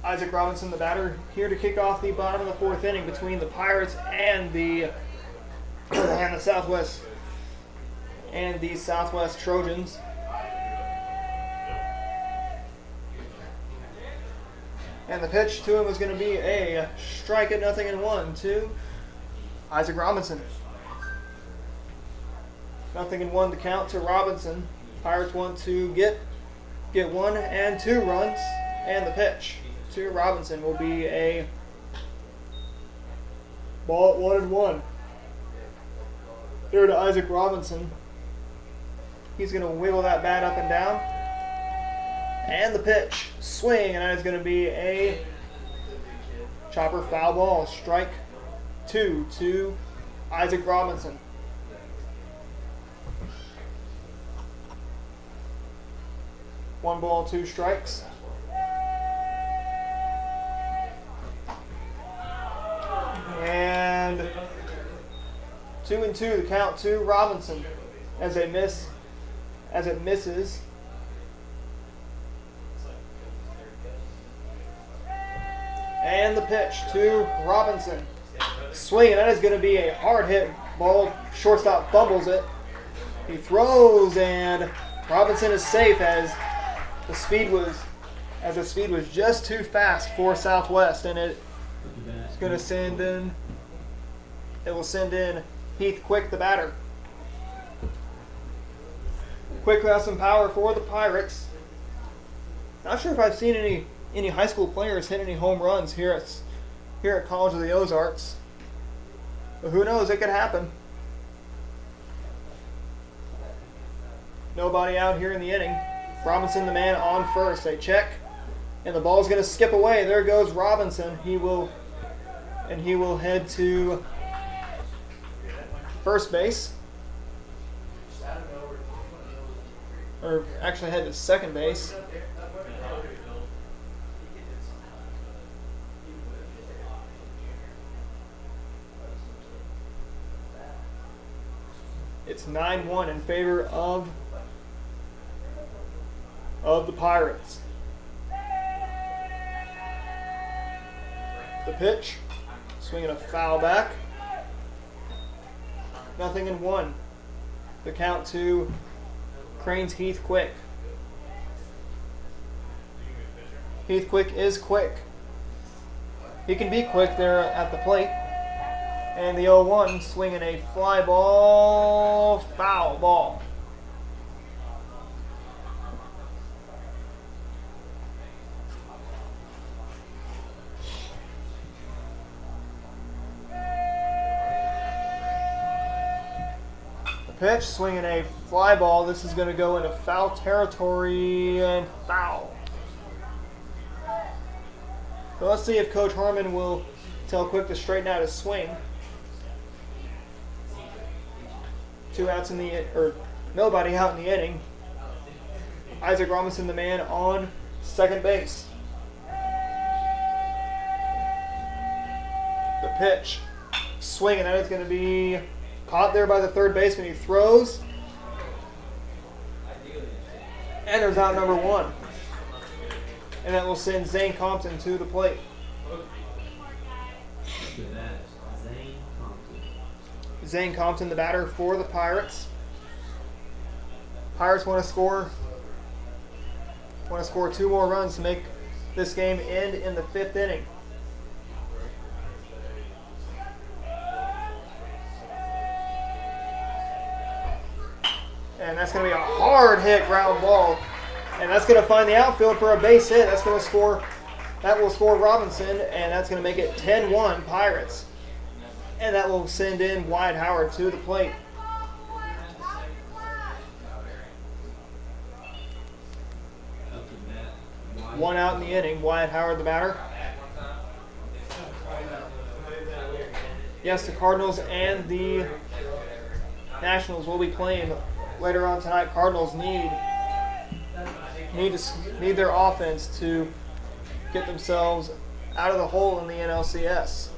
Isaac Robinson, the batter, here to kick off the bottom of the 4th inning between the Pirates and the Southwest Trojans. And the pitch to him is going to be a strike at 0-1 to Isaac Robinson. 0-1 to count to Robinson. Pirates want to get 1 and 2 runs, and the pitch to Robinson will be a ball at 1-1. Here to Isaac Robinson. He's going to wiggle that bat up and down. And the pitch, swing, and that is going to be a chopper foul ball. Strike 2 to Isaac Robinson. One ball, 2 strikes. And 2-2 the count to Robinson as it misses. And the pitch to Robinson. Swing, and that is going to be a hard hit ball. Shortstop fumbles it. He throws, and Robinson is safe as the speed was just too fast for Southwest, and it's going to send in. It will send in Heath Quick, the batter. Quick has some power for the Pirates. Not sure if I've seen any high school players hit any home runs here at College of the Ozarks, but who knows? It could happen. Nobody out here in the inning. Robinson, the man, on first. They check, and the ball's going to skip away. There goes Robinson. He will head to first base, or actually head to second base. It's 9-1 in favor of the Pirates. The pitch, swinging a foul back. 0-1. The count to Crane's Heath Quick. Heath Quick is quick. He can be quick there at the plate. And the 0-1 swinging a fly ball, foul ball. The pitch, swinging a fly ball. This is going to go into foul territory and foul. So let's see if Coach Harmon will tell Quick to straighten out his swing. 2 outs in the, or nobody out in the inning. Isaac Robinson, the man on second base. The pitch, swinging, that is going to be caught there by the third baseman. He throws, and there's out number 1. And that will send Zane Compton to the plate. Zane Compton, the batter for the Pirates. Pirates want to score 2 more runs to make this game end in the 5th inning. And that's going to be a hard hit ground ball. And that's going to find the outfield for a base hit. That will score Robinson, and that's going to make it 10-1 Pirates. And that will send in Wyatt Howard to the plate. One out in the inning. Wyatt Howard, the batter. Yes, the Cardinals and the Nationals will be playing later on tonight. Cardinals need their offense to get themselves out of the hole in the NLCS.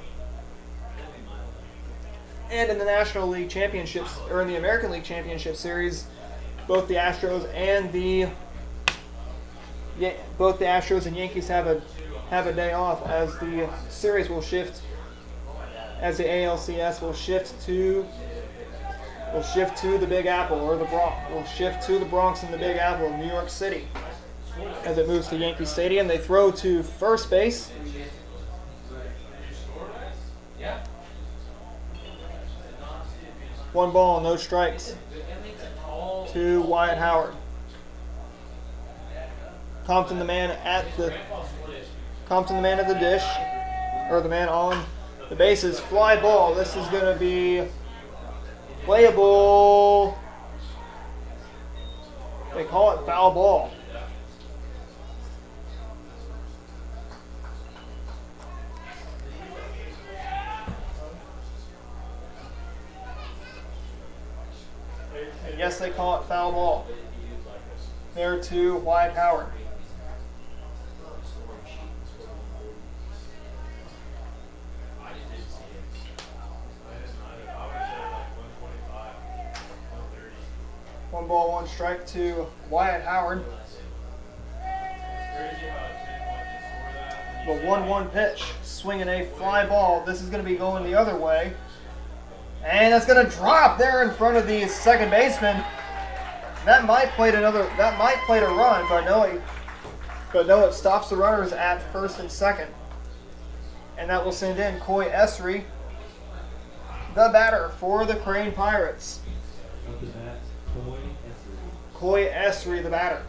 And in the National League Championships, or in the American League Championship Series, both the Astros and Yankees have a day off, as the series will shift, as the ALCS will shift to the Big Apple, or the Bronx will shift to the Bronx and the Big Apple in New York City. As it moves to Yankee Stadium, they throw to first base. One ball, no strikes to Wyatt Howard. Compton, the man at the dish, or the man on the bases. Fly ball. This is going to be playable. They call it foul ball. Yes, they call it foul ball. There to Wyatt Howard. One ball, one strike to Wyatt Howard. The 1-1 pitch, swinging a fly ball. This is going to be going the other way. And that's going to drop there in front of the second baseman. That might plate a run, but no, it stops the runners at first and second. And that will send in Coy Esri, the batter for the Crane Pirates. Coy Esri, the batter.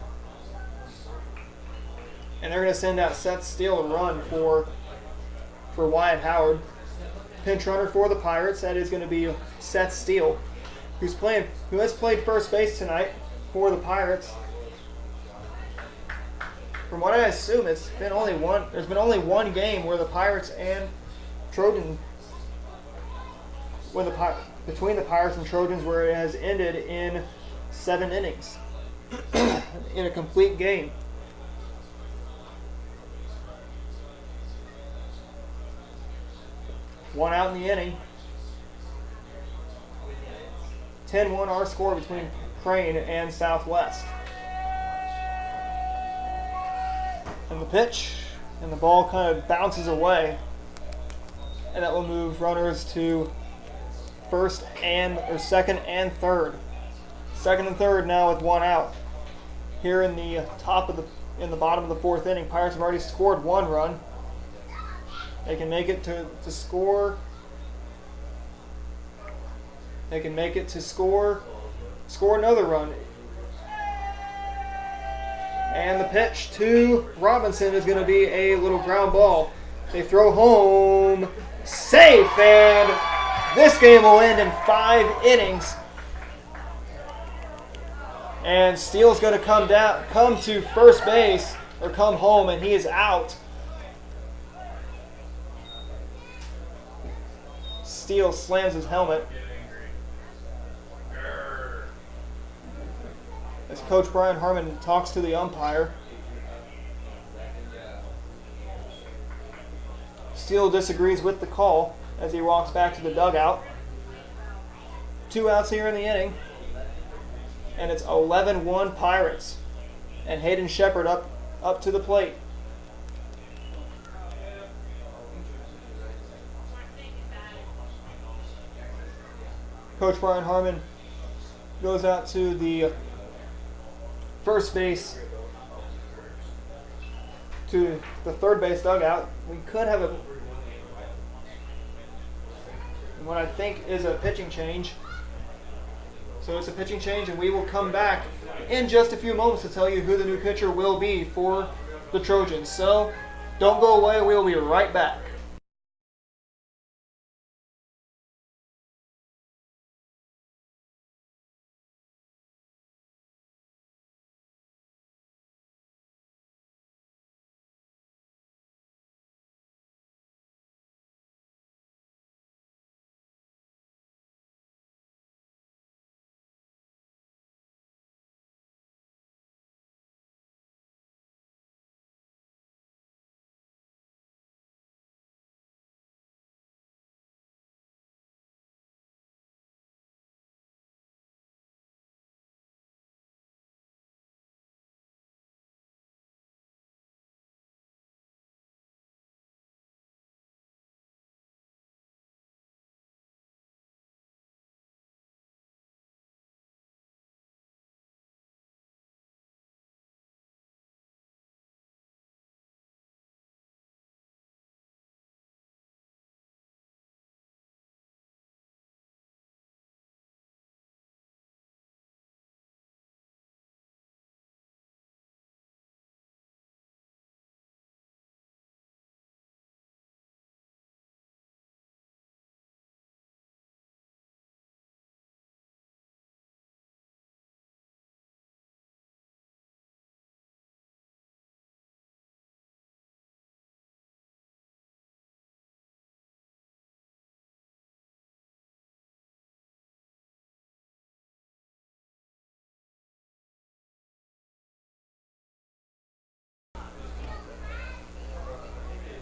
And they're going to send out Seth Steele to run for Wyatt Howard. Pinch runner for the Pirates, that is going to be Seth Steele, who has played first base tonight for the Pirates. From what I assume, there's been only one game where the Pirates and Trojans, between the Pirates and Trojans, where it has ended in 7 innings in a complete game. One out in the inning. 10-1 our score between Crane and Southwest. And the pitch, and the ball kind of bounces away. And that will move runners to second and third. Second and third now with 1 out. Here in the bottom of the 4th inning, Pirates have already scored 1 run. They can make it to score. They can make it to score another run. And the pitch to Robinson is going to be a little ground ball. They throw home. Safe, and this game will end in 5 innings. And Steele's going to come to first base, or come home, and he is out. Steele slams his helmet. As Coach Brian Harmon talks to the umpire. Steele disagrees with the call as he walks back to the dugout. 2 outs here in the inning. And it's 11-1 Pirates. And Hayden Shepard up to the plate. Coach Brian Harmon goes out to the first base, to the third base dugout. We could have what I think is a pitching change. So it's a pitching change, and we will come back in just a few moments to tell you who the new pitcher will be for the Trojans. So don't go away. We will be right back.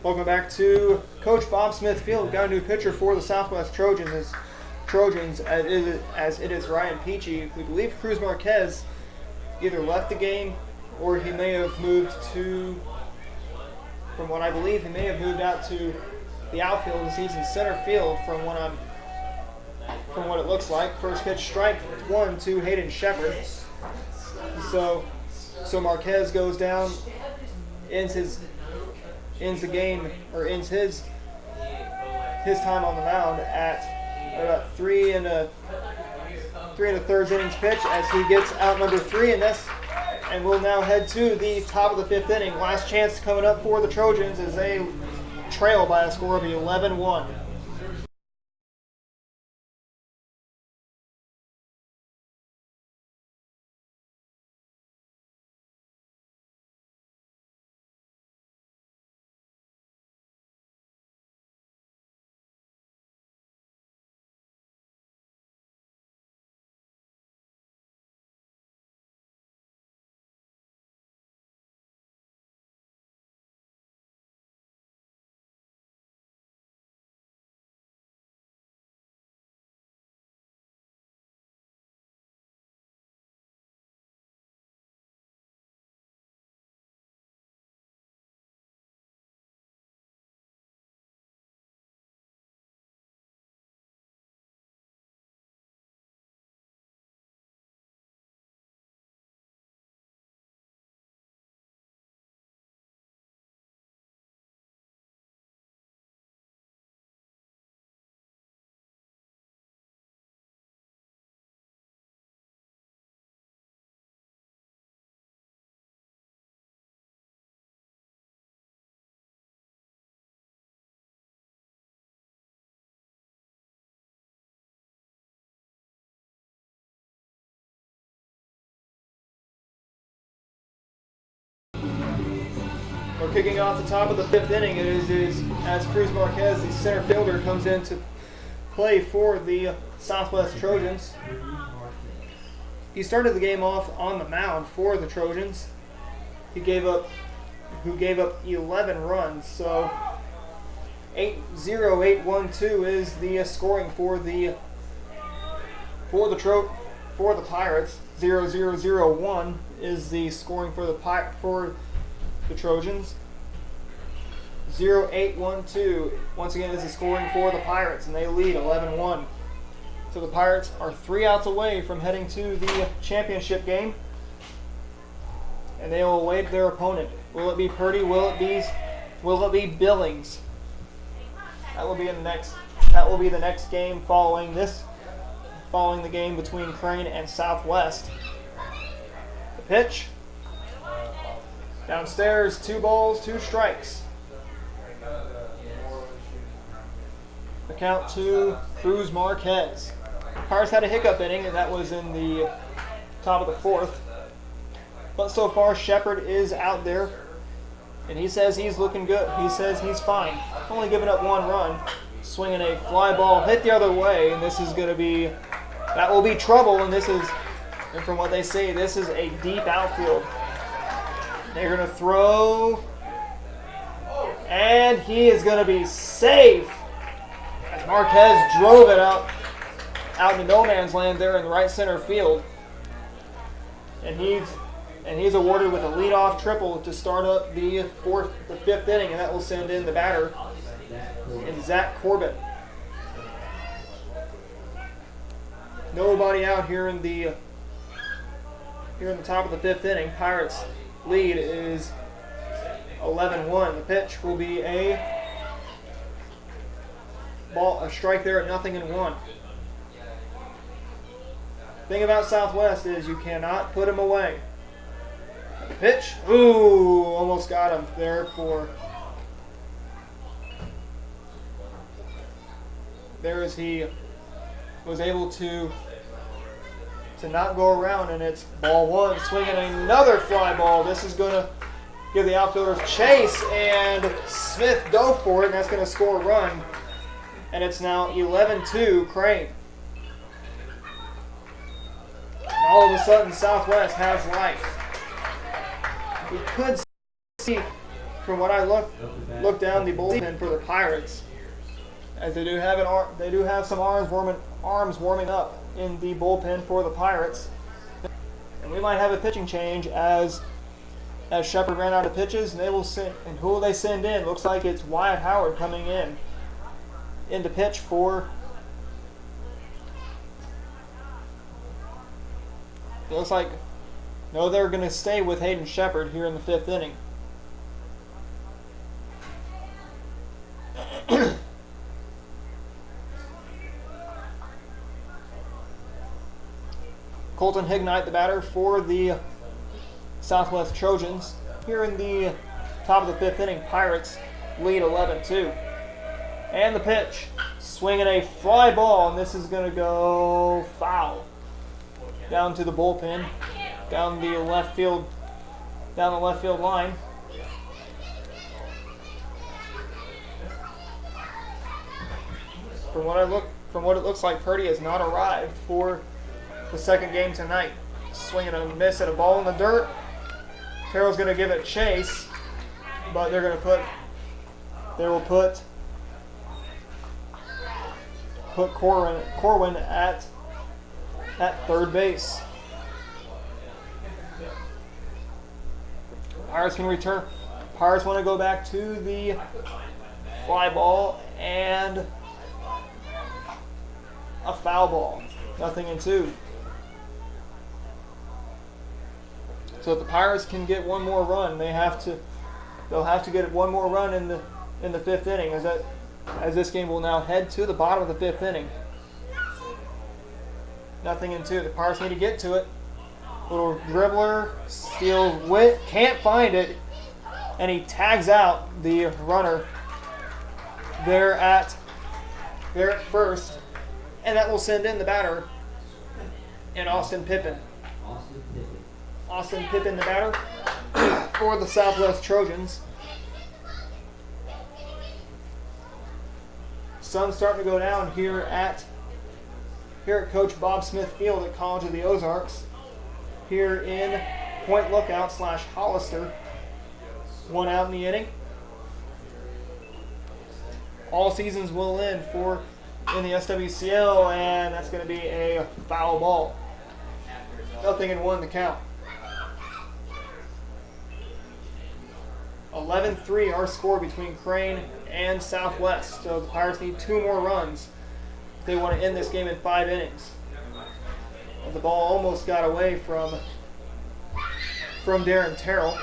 Welcome back to Coach Bob Smith Field. We've got a new pitcher for the Southwest Trojans, as it is Ryan Peachy. We believe Cruz Marquez either left the game or he may have moved to, from what I believe, he may have moved out to the outfield and he's in center field from what it looks like. First pitch, strike 1 to Hayden Shepard. So Marquez goes down, ends the game, or ends his time on the mound at about 3 1/3 innings pitch as he gets out number 3, and we'll now head to the top of the 5th inning. Last chance coming up for the Trojans as they trail by a score of 11-1. Kicking off the top of the 5th inning, it is as Cruz Marquez, the center fielder, comes in to play for the Southwest Trojans. He started the game off on the mound for the Trojans. Who gave up 11 runs. So 8-0-8-1-2 is the scoring for the Pirates. 0-0-0-1 is the scoring for the Trojans. 0-8-1-2 once again is the scoring for the Pirates, and they lead 11-1. So the Pirates are 3 outs away from heading to the championship game, and they will await their opponent. Will it be Purdy? Will it be Billings? That will be the next game following the game between Crane and Southwest. The pitch. Downstairs, 2 balls, 2 strikes. The count to Cruz Marquez. Pirates had a hiccup inning, and that was in the top of the 4th. But so far, Shepard is out there, and he says he's looking good. He says he's fine. Only giving up 1 run. Swinging a fly ball, hit the other way, and that will be trouble, and from what they say, this is a deep outfield. They're going to throw, and he is going to be safe as Marquez drove it out into no man's land there in right center field. And he's awarded with a leadoff triple to start up the 5th inning, and that will send in the batter in Zach Corbett. Nobody out here in the top of the 5th inning. Pirates lead is 11-1. The pitch will be a strike there at 0-1. Thing about Southwest is you cannot put him away. The pitch, ooh, almost got him there as he was able to not go around, and it's ball 1, swinging another fly ball. This is going to give the outfielders chase, and Smith dove for it, and that's going to score a run. And it's now 11-2 Crane. And all of a sudden, Southwest has life. We could see, from what I looked down the bullpen for the Pirates, as they do have some arms warming up in the bullpen for the Pirates, and we might have a pitching change as Shepard ran out of pitches, and who will they send in? Looks like it's Wyatt Howard coming in to pitch for. It looks like they're going to stay with Hayden Shepard here in the 5th inning. Colton Hignite, the batter for the Southwest Trojans. Here in the top of the 5th inning, Pirates lead 11-2. And the pitch, swinging a fly ball, and this is going to go foul. Down to the bullpen, down the left field line. From what it looks like, Purdy has not arrived for the 2nd game tonight. Swinging a miss at a ball in the dirt. Terrell's going to give it chase, but they will put Corwin at 3rd base. Pirates can return. Pirates want to go back to the fly ball and a foul ball. 0-2. So if the Pirates can get one more run, they'll have to get one more run in the 5th inning, as this game will now head to the bottom of the 5th inning. 0-2. The Pirates need to get to it. Little dribbler, steals wit, can't find it, and he tags out the runner there at first, and that will send in the batter in Austin Pippin. Austin Pippin, the batter for the Southwest Trojans. sun's starting to go down here at Coach Bob Smith Field at College of the Ozarks. Here in Point Lookout / Hollister. 1 out in the inning. All seasons will end in the SWCL, and that's going to be a foul ball. 0-1 the count. 11-3 our score between Crane and Southwest. So the Pirates need 2 more runs if they want to end this game in 5 innings. And the ball almost got away from Darren Terrell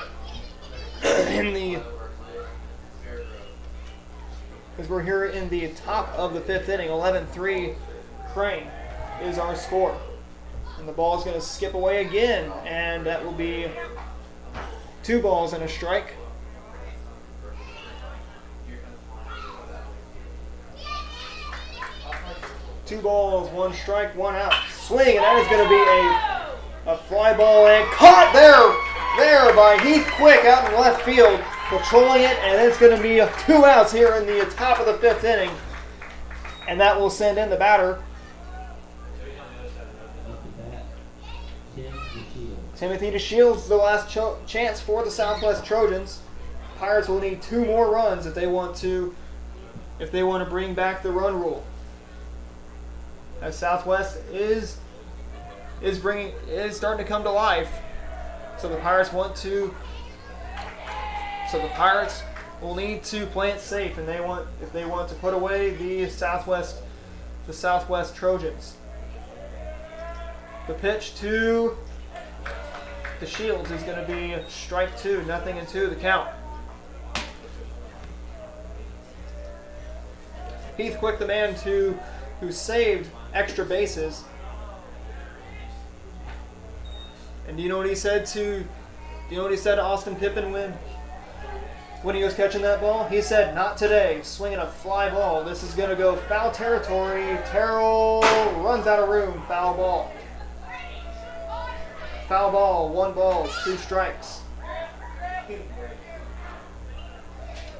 as we're here in the top of the 5th inning. 11-3 Crane is our score. And the ball is going to skip away again, and that will be 2 balls and a strike. Two balls, 1 strike, 1 out. Swing, and that is going to be a fly ball, and caught there by Heath Quick out in left field, patrolling it, and it's going to be 2 outs here in the top of the 5th inning. And that will send in the batter, Timothy DeShields. The last chance for the Southwest Trojans. Pirates will need 2 more runs if they want to bring back the run rule. As Southwest is starting to come to life, so the Pirates will need to play it safe, and if they want to put away the Southwest Trojans. The pitch to the Shields is going to be strike 2, 0-2 the count. Heath Quick, the man who saved extra bases. And do you know what he said to Austin Pippen when he was catching that ball? He said, "Not today, swinging a fly ball. This is going to go foul territory." Terrell runs out of room, foul ball. Foul ball, 1 ball, 2 strikes.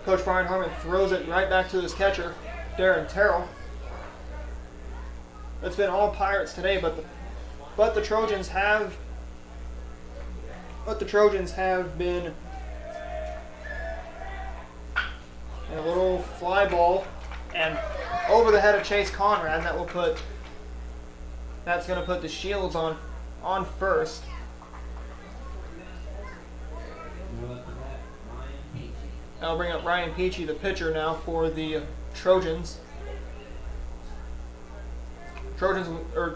Coach Brian Harmon throws it right back to his catcher, Darren Terrell. It's been all Pirates today, but the Trojans have been in a little fly ball and over the head of Chase Conrad, and that's going to put the Shields on first. I'll bring up Ryan Peachy, the pitcher, now for the Trojans.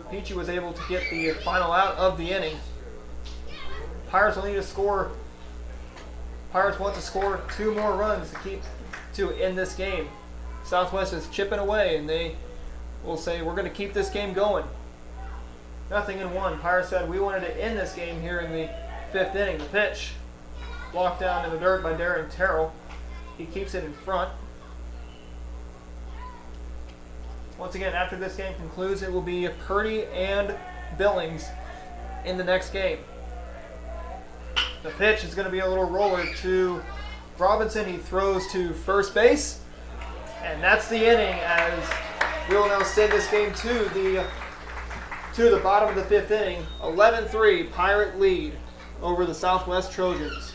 Peachy was able to get the final out of the inning. Pirates will need to score. Pirates want to score 2 more runs to end this game. Southwest is chipping away, and they will say, "We're going to keep this game going." 0-1. Pirates said, "We wanted to end this game here in the 5th inning." The pitch blocked down in the dirt by Darren Terrell. He keeps it in front. Once again, after this game concludes, it will be Purdy and Billings in the next game. The pitch is going to be a little roller to Robinson. He throws to first base, and that's the inning, as we will now send this game to the bottom of the 5th inning. 11-3 Pirate lead over the Southwest Trojans.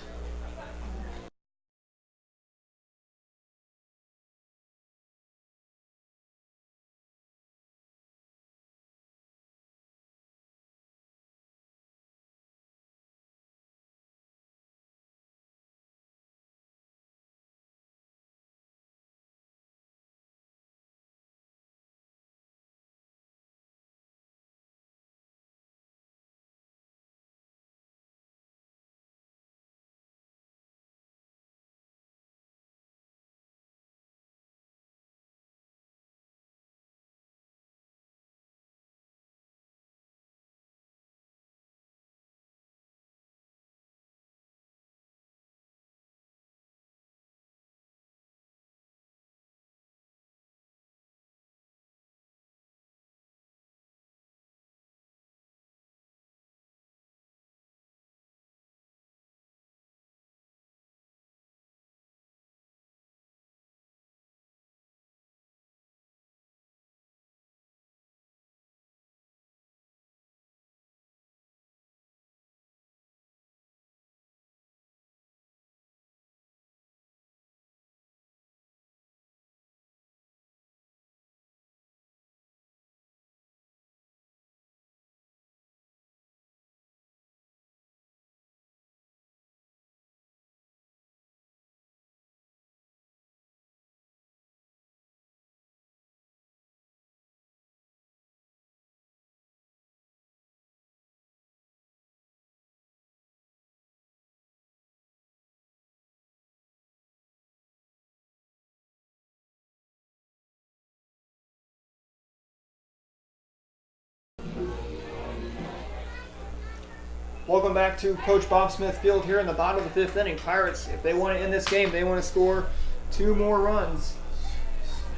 Welcome back to Coach Bob Smith Field here in the bottom of the 5th inning. Pirates, if they want to end this game, they want to score 2 more runs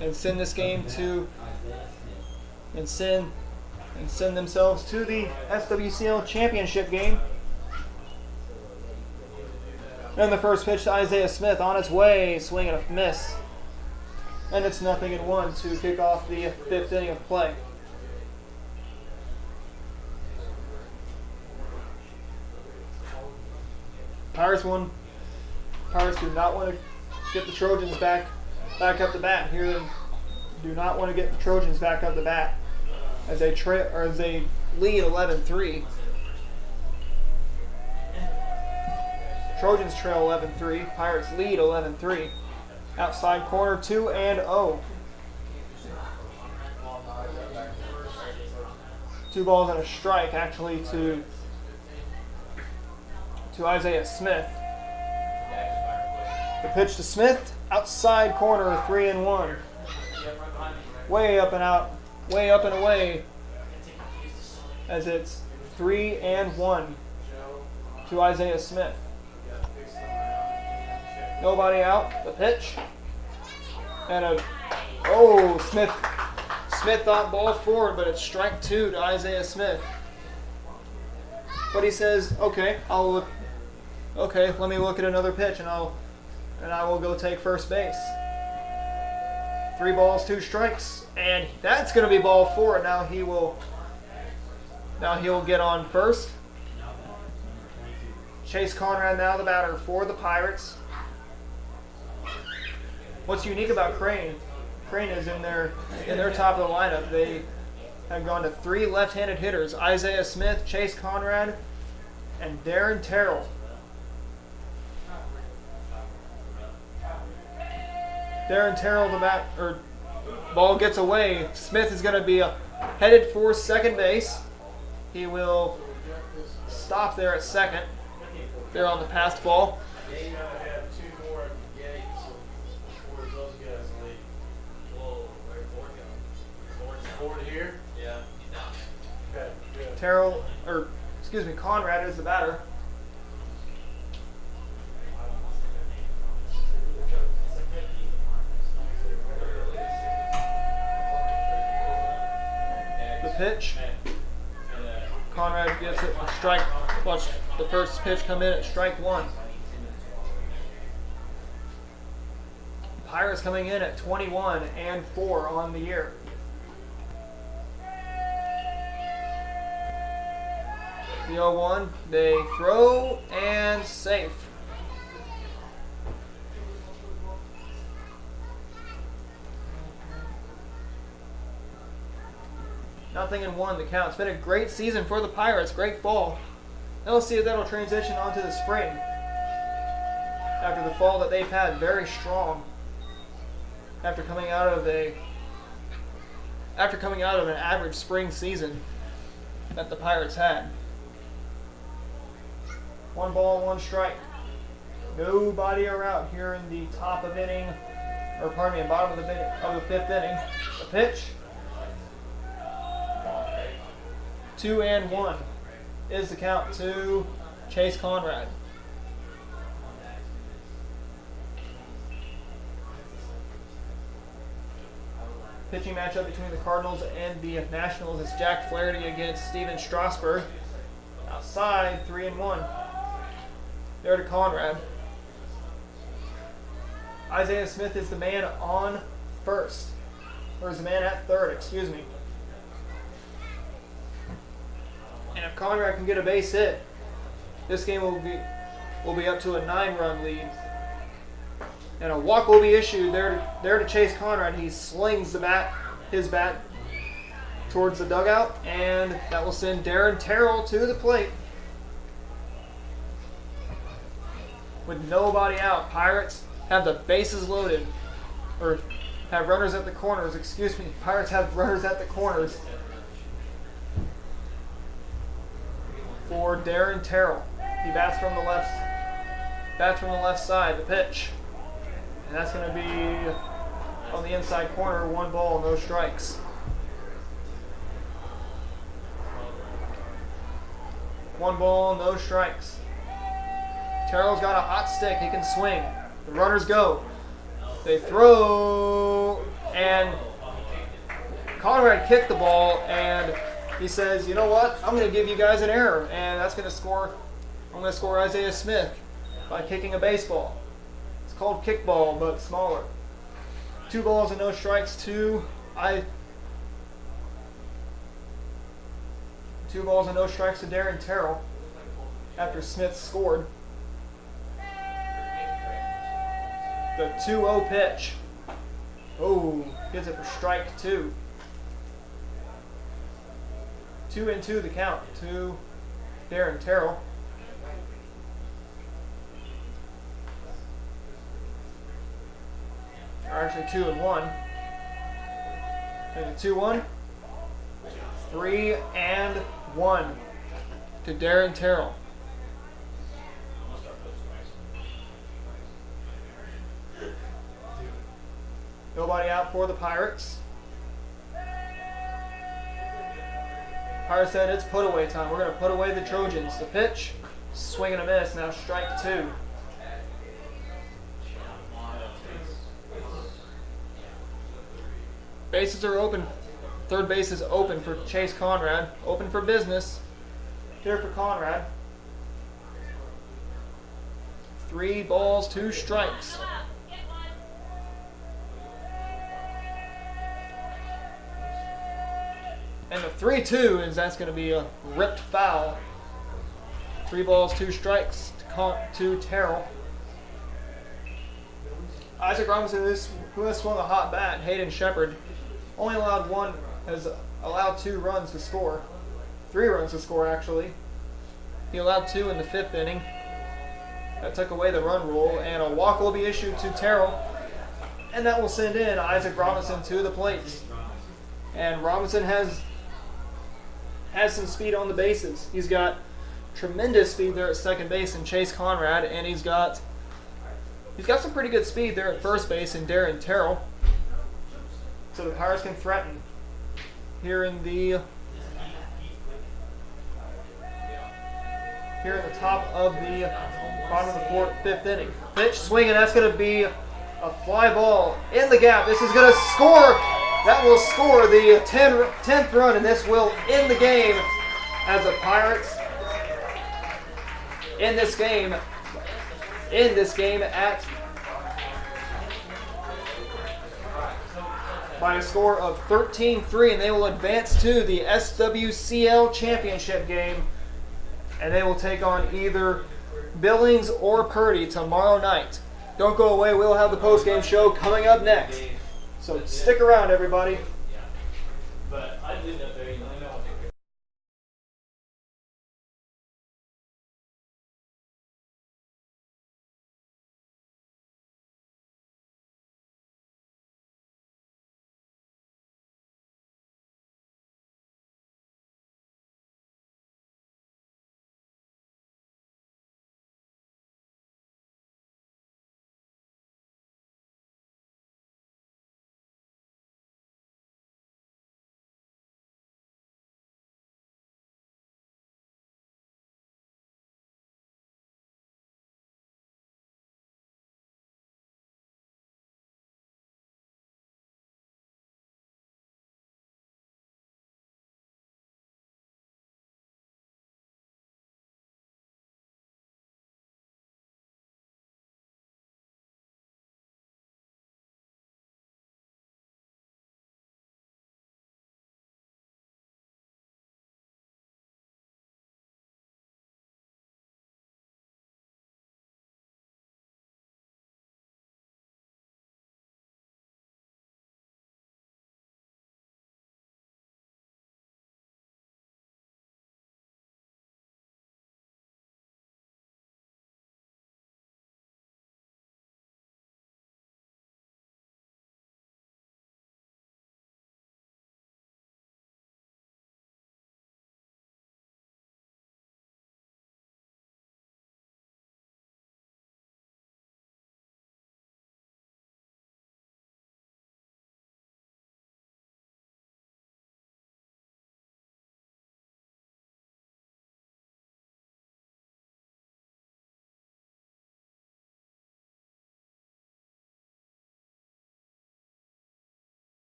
and send this game to and send themselves to the SWCL championship game. And the first pitch to Isaiah Smith on its way, swing and a miss. And it's 0-1 to kick off the 5th inning of play. Pirates do not want to get the Trojans back up the bat here. They do not want to get the Trojans back up the bat as they lead 11-3. Trojans trail 11-3. Pirates lead 11-3. Outside corner 2-0. 2 balls and a strike actually to Isaiah Smith. The pitch to Smith, outside corner 3-1. Way up and out, way up and away as it's 3-1 to Isaiah Smith. Nobody out. The pitch. And Smith thought ball forward, but it's strike 2 to Isaiah Smith. But he says, okay, let me look at another pitch and I will go take first base. 3 balls, 2 strikes, and that's going to be ball 4. Now he'll get on first. Chase Conrad now the batter for the Pirates. What's unique about Crane is in their top of the lineup. They have gone to 3 left-handed hitters: Isaiah Smith, Chase Conrad, and Darren Terrell. Darren Terrell, ball gets away. Smith is going to be headed for second base. He will stop there at second. There on the passed ball. They gotta have 2 more at the gate, so where's those guys leave? Whoa, where's Ford going? Ford here? Yeah. Okay, good. Conrad is the batter. The pitch. Conrad gets it for strike. Watch the first pitch come in at strike 1. Pirates coming in at 21-4 on the year. The 0-1, they throw and safe. Nothing in 1 the count. It's been a great season for the Pirates. Great fall. Now let's see if that'll transition onto the spring. After the fall that they've had, very strong. After coming out of an average spring season that the Pirates had. 1 ball, 1 strike. Nobody are out here in the bottom of the 5th inning. The pitch. 2-1 is the count to Chase Conrad. Pitching matchup between the Cardinals and the Nationals is Jack Flaherty against Steven Strasburg. Outside, 3-1. There to Conrad. Isaiah Smith is the man on first. Or is the man at third, excuse me. And if Conrad can get a base hit, this game will be up to a 9-run lead. And a walk will be issued there to Chase Conrad. He slings his bat towards the dugout, and that will send Darren Terrell to the plate. With nobody out, Pirates have the bases loaded, or have runners at the corners, excuse me. Pirates have runners at the corners for Darren Terrell. He bats from the left side. The pitch. And that's going to be on the inside corner, 1 ball, no strikes. 1 ball, no strikes. Terrell's got a hot stick. He can swing. The runners go. They throw, and Conrad kicked the ball, and he says, you know what? I'm going to give you guys an error, and that's going to score. I'm going to score Isaiah Smith by kicking a baseball. It's called kickball, but smaller. 2 balls and no strikes. 2 balls and no strikes to Darren Terrell after Smith scored. The 2-0 pitch. Oh, gets it for strike 2. 2-2 the count to Darren Terrell. Or actually 2-1. And a 2-1. 3-1 to Darren Terrell. Nobody out for the Pirates. Pirates said it's put away time. We're going to put away the Trojans. The pitch, swing and a miss. Now strike 2. Bases are open. Third base is open for Chase Conrad. Open for business. Here for Conrad. 3 balls, 2 strikes. And the 3-2 is that's going to be a ripped foul. 3 balls, 2 strikes to Terrell. Isaac Robinson, who has swung a hot bat, Hayden Shepard, only has allowed 2 runs to score. 3 runs to score, actually. He allowed 2 in the 5th inning. That took away the run rule, and a walk will be issued to Terrell. And that will send in Isaac Robinson to the plate. And Robinson has some speed on the bases. He's got tremendous speed there at second base in Chase Conrad, and he's got some pretty good speed there at first base in Darren Terrell. So the Pirates can threaten here in the top of the bottom of the 5th inning. Pitch, swing, and that's going to be a fly ball in the gap. This is going to score. That will score the 10th run, and this will end the game as the Pirates in this game by a score of 13-3, and they will advance to the SWCL championship game, and they will take on either Billings or Purdy tomorrow night. Don't go away. We'll have the post-game show coming up next. So stick around, everybody. But I did that there, you know.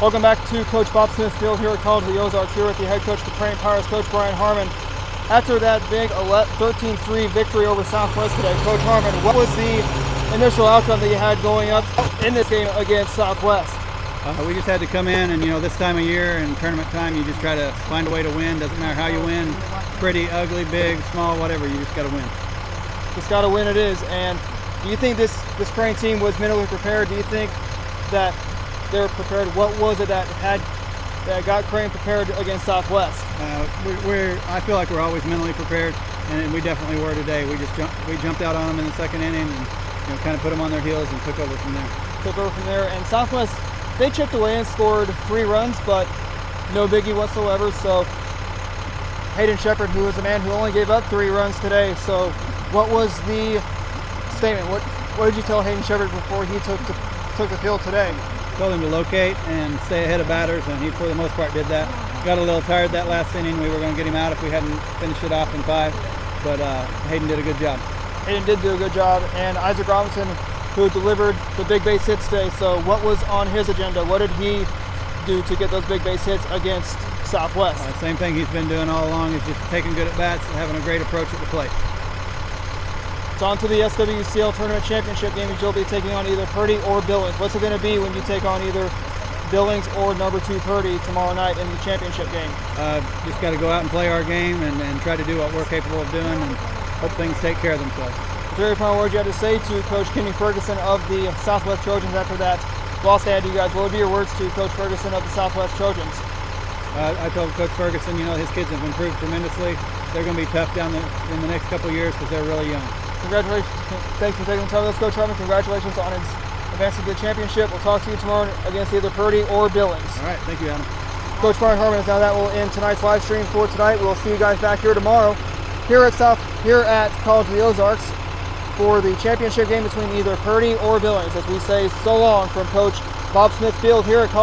Welcome back to Coach Bob Smith's Field here at College of the Ozarks, here with the head coach of the Prairie Pirates, Coach Brian Harmon. After that big 13-3 victory over Southwest today, Coach Harmon, what was the initial outcome that you had going up in this game against Southwest? We just had to come in, and this time of year and tournament time, you just try to find a way to win. Doesn't matter how you win, pretty, ugly, big, small, whatever, you just got to win. Just got to win it is. And do you think this Crane team was mentally prepared? Do you think that they were prepared? What was it that got Crane prepared against Southwest? I feel like we're always mentally prepared, and we definitely were today. We jumped out on them in the second inning and kind of put them on their heels and took over from there. And Southwest, they chipped away and scored 3 runs, but no biggie whatsoever. So Hayden Shepard, who was a man who only gave up 3 runs today. So what was the statement? What did you tell Hayden Shepard before he took the field today? Told him to locate and stay ahead of batters, and he for the most part did that. Got a little tired that last inning. We were going to get him out if we hadn't finished it off in 5, but Hayden did a good job. Hayden did do a good job, and Isaac Robinson, who delivered the big base hits today. So what was on his agenda? What did he do to get those big base hits against Southwest? Same thing he's been doing all along, is just taking good at bats and having a great approach at the plate. It's on to the SWCL Tournament Championship game, which you'll be taking on either Purdy or Billings. What's it going to be when you take on either Billings or number 2 Purdy tomorrow night in the championship game? Just got to go out and play our game and try to do what we're capable of doing and hope things take care of themselves. Very final words you had to say to Coach Kenny Ferguson of the Southwest Trojans after that loss they had to you guys. What would be your words to Coach Ferguson of the Southwest Trojans? I told Coach Ferguson, his kids have improved tremendously. They're going to be tough in the next couple of years because they're really young. Congratulations. Thanks for taking the time with us, Coach Harmon. Congratulations on advancing to the championship. We'll talk to you tomorrow against either Purdy or Billings. All right. Thank you, Adam. Coach Brian Harmon is now. That will end tonight's live stream for tonight. We'll see you guys back here tomorrow here at College of the Ozarks for the championship game between either Purdy or Billings, as we say so long from Coach Bob Smith Field here at College.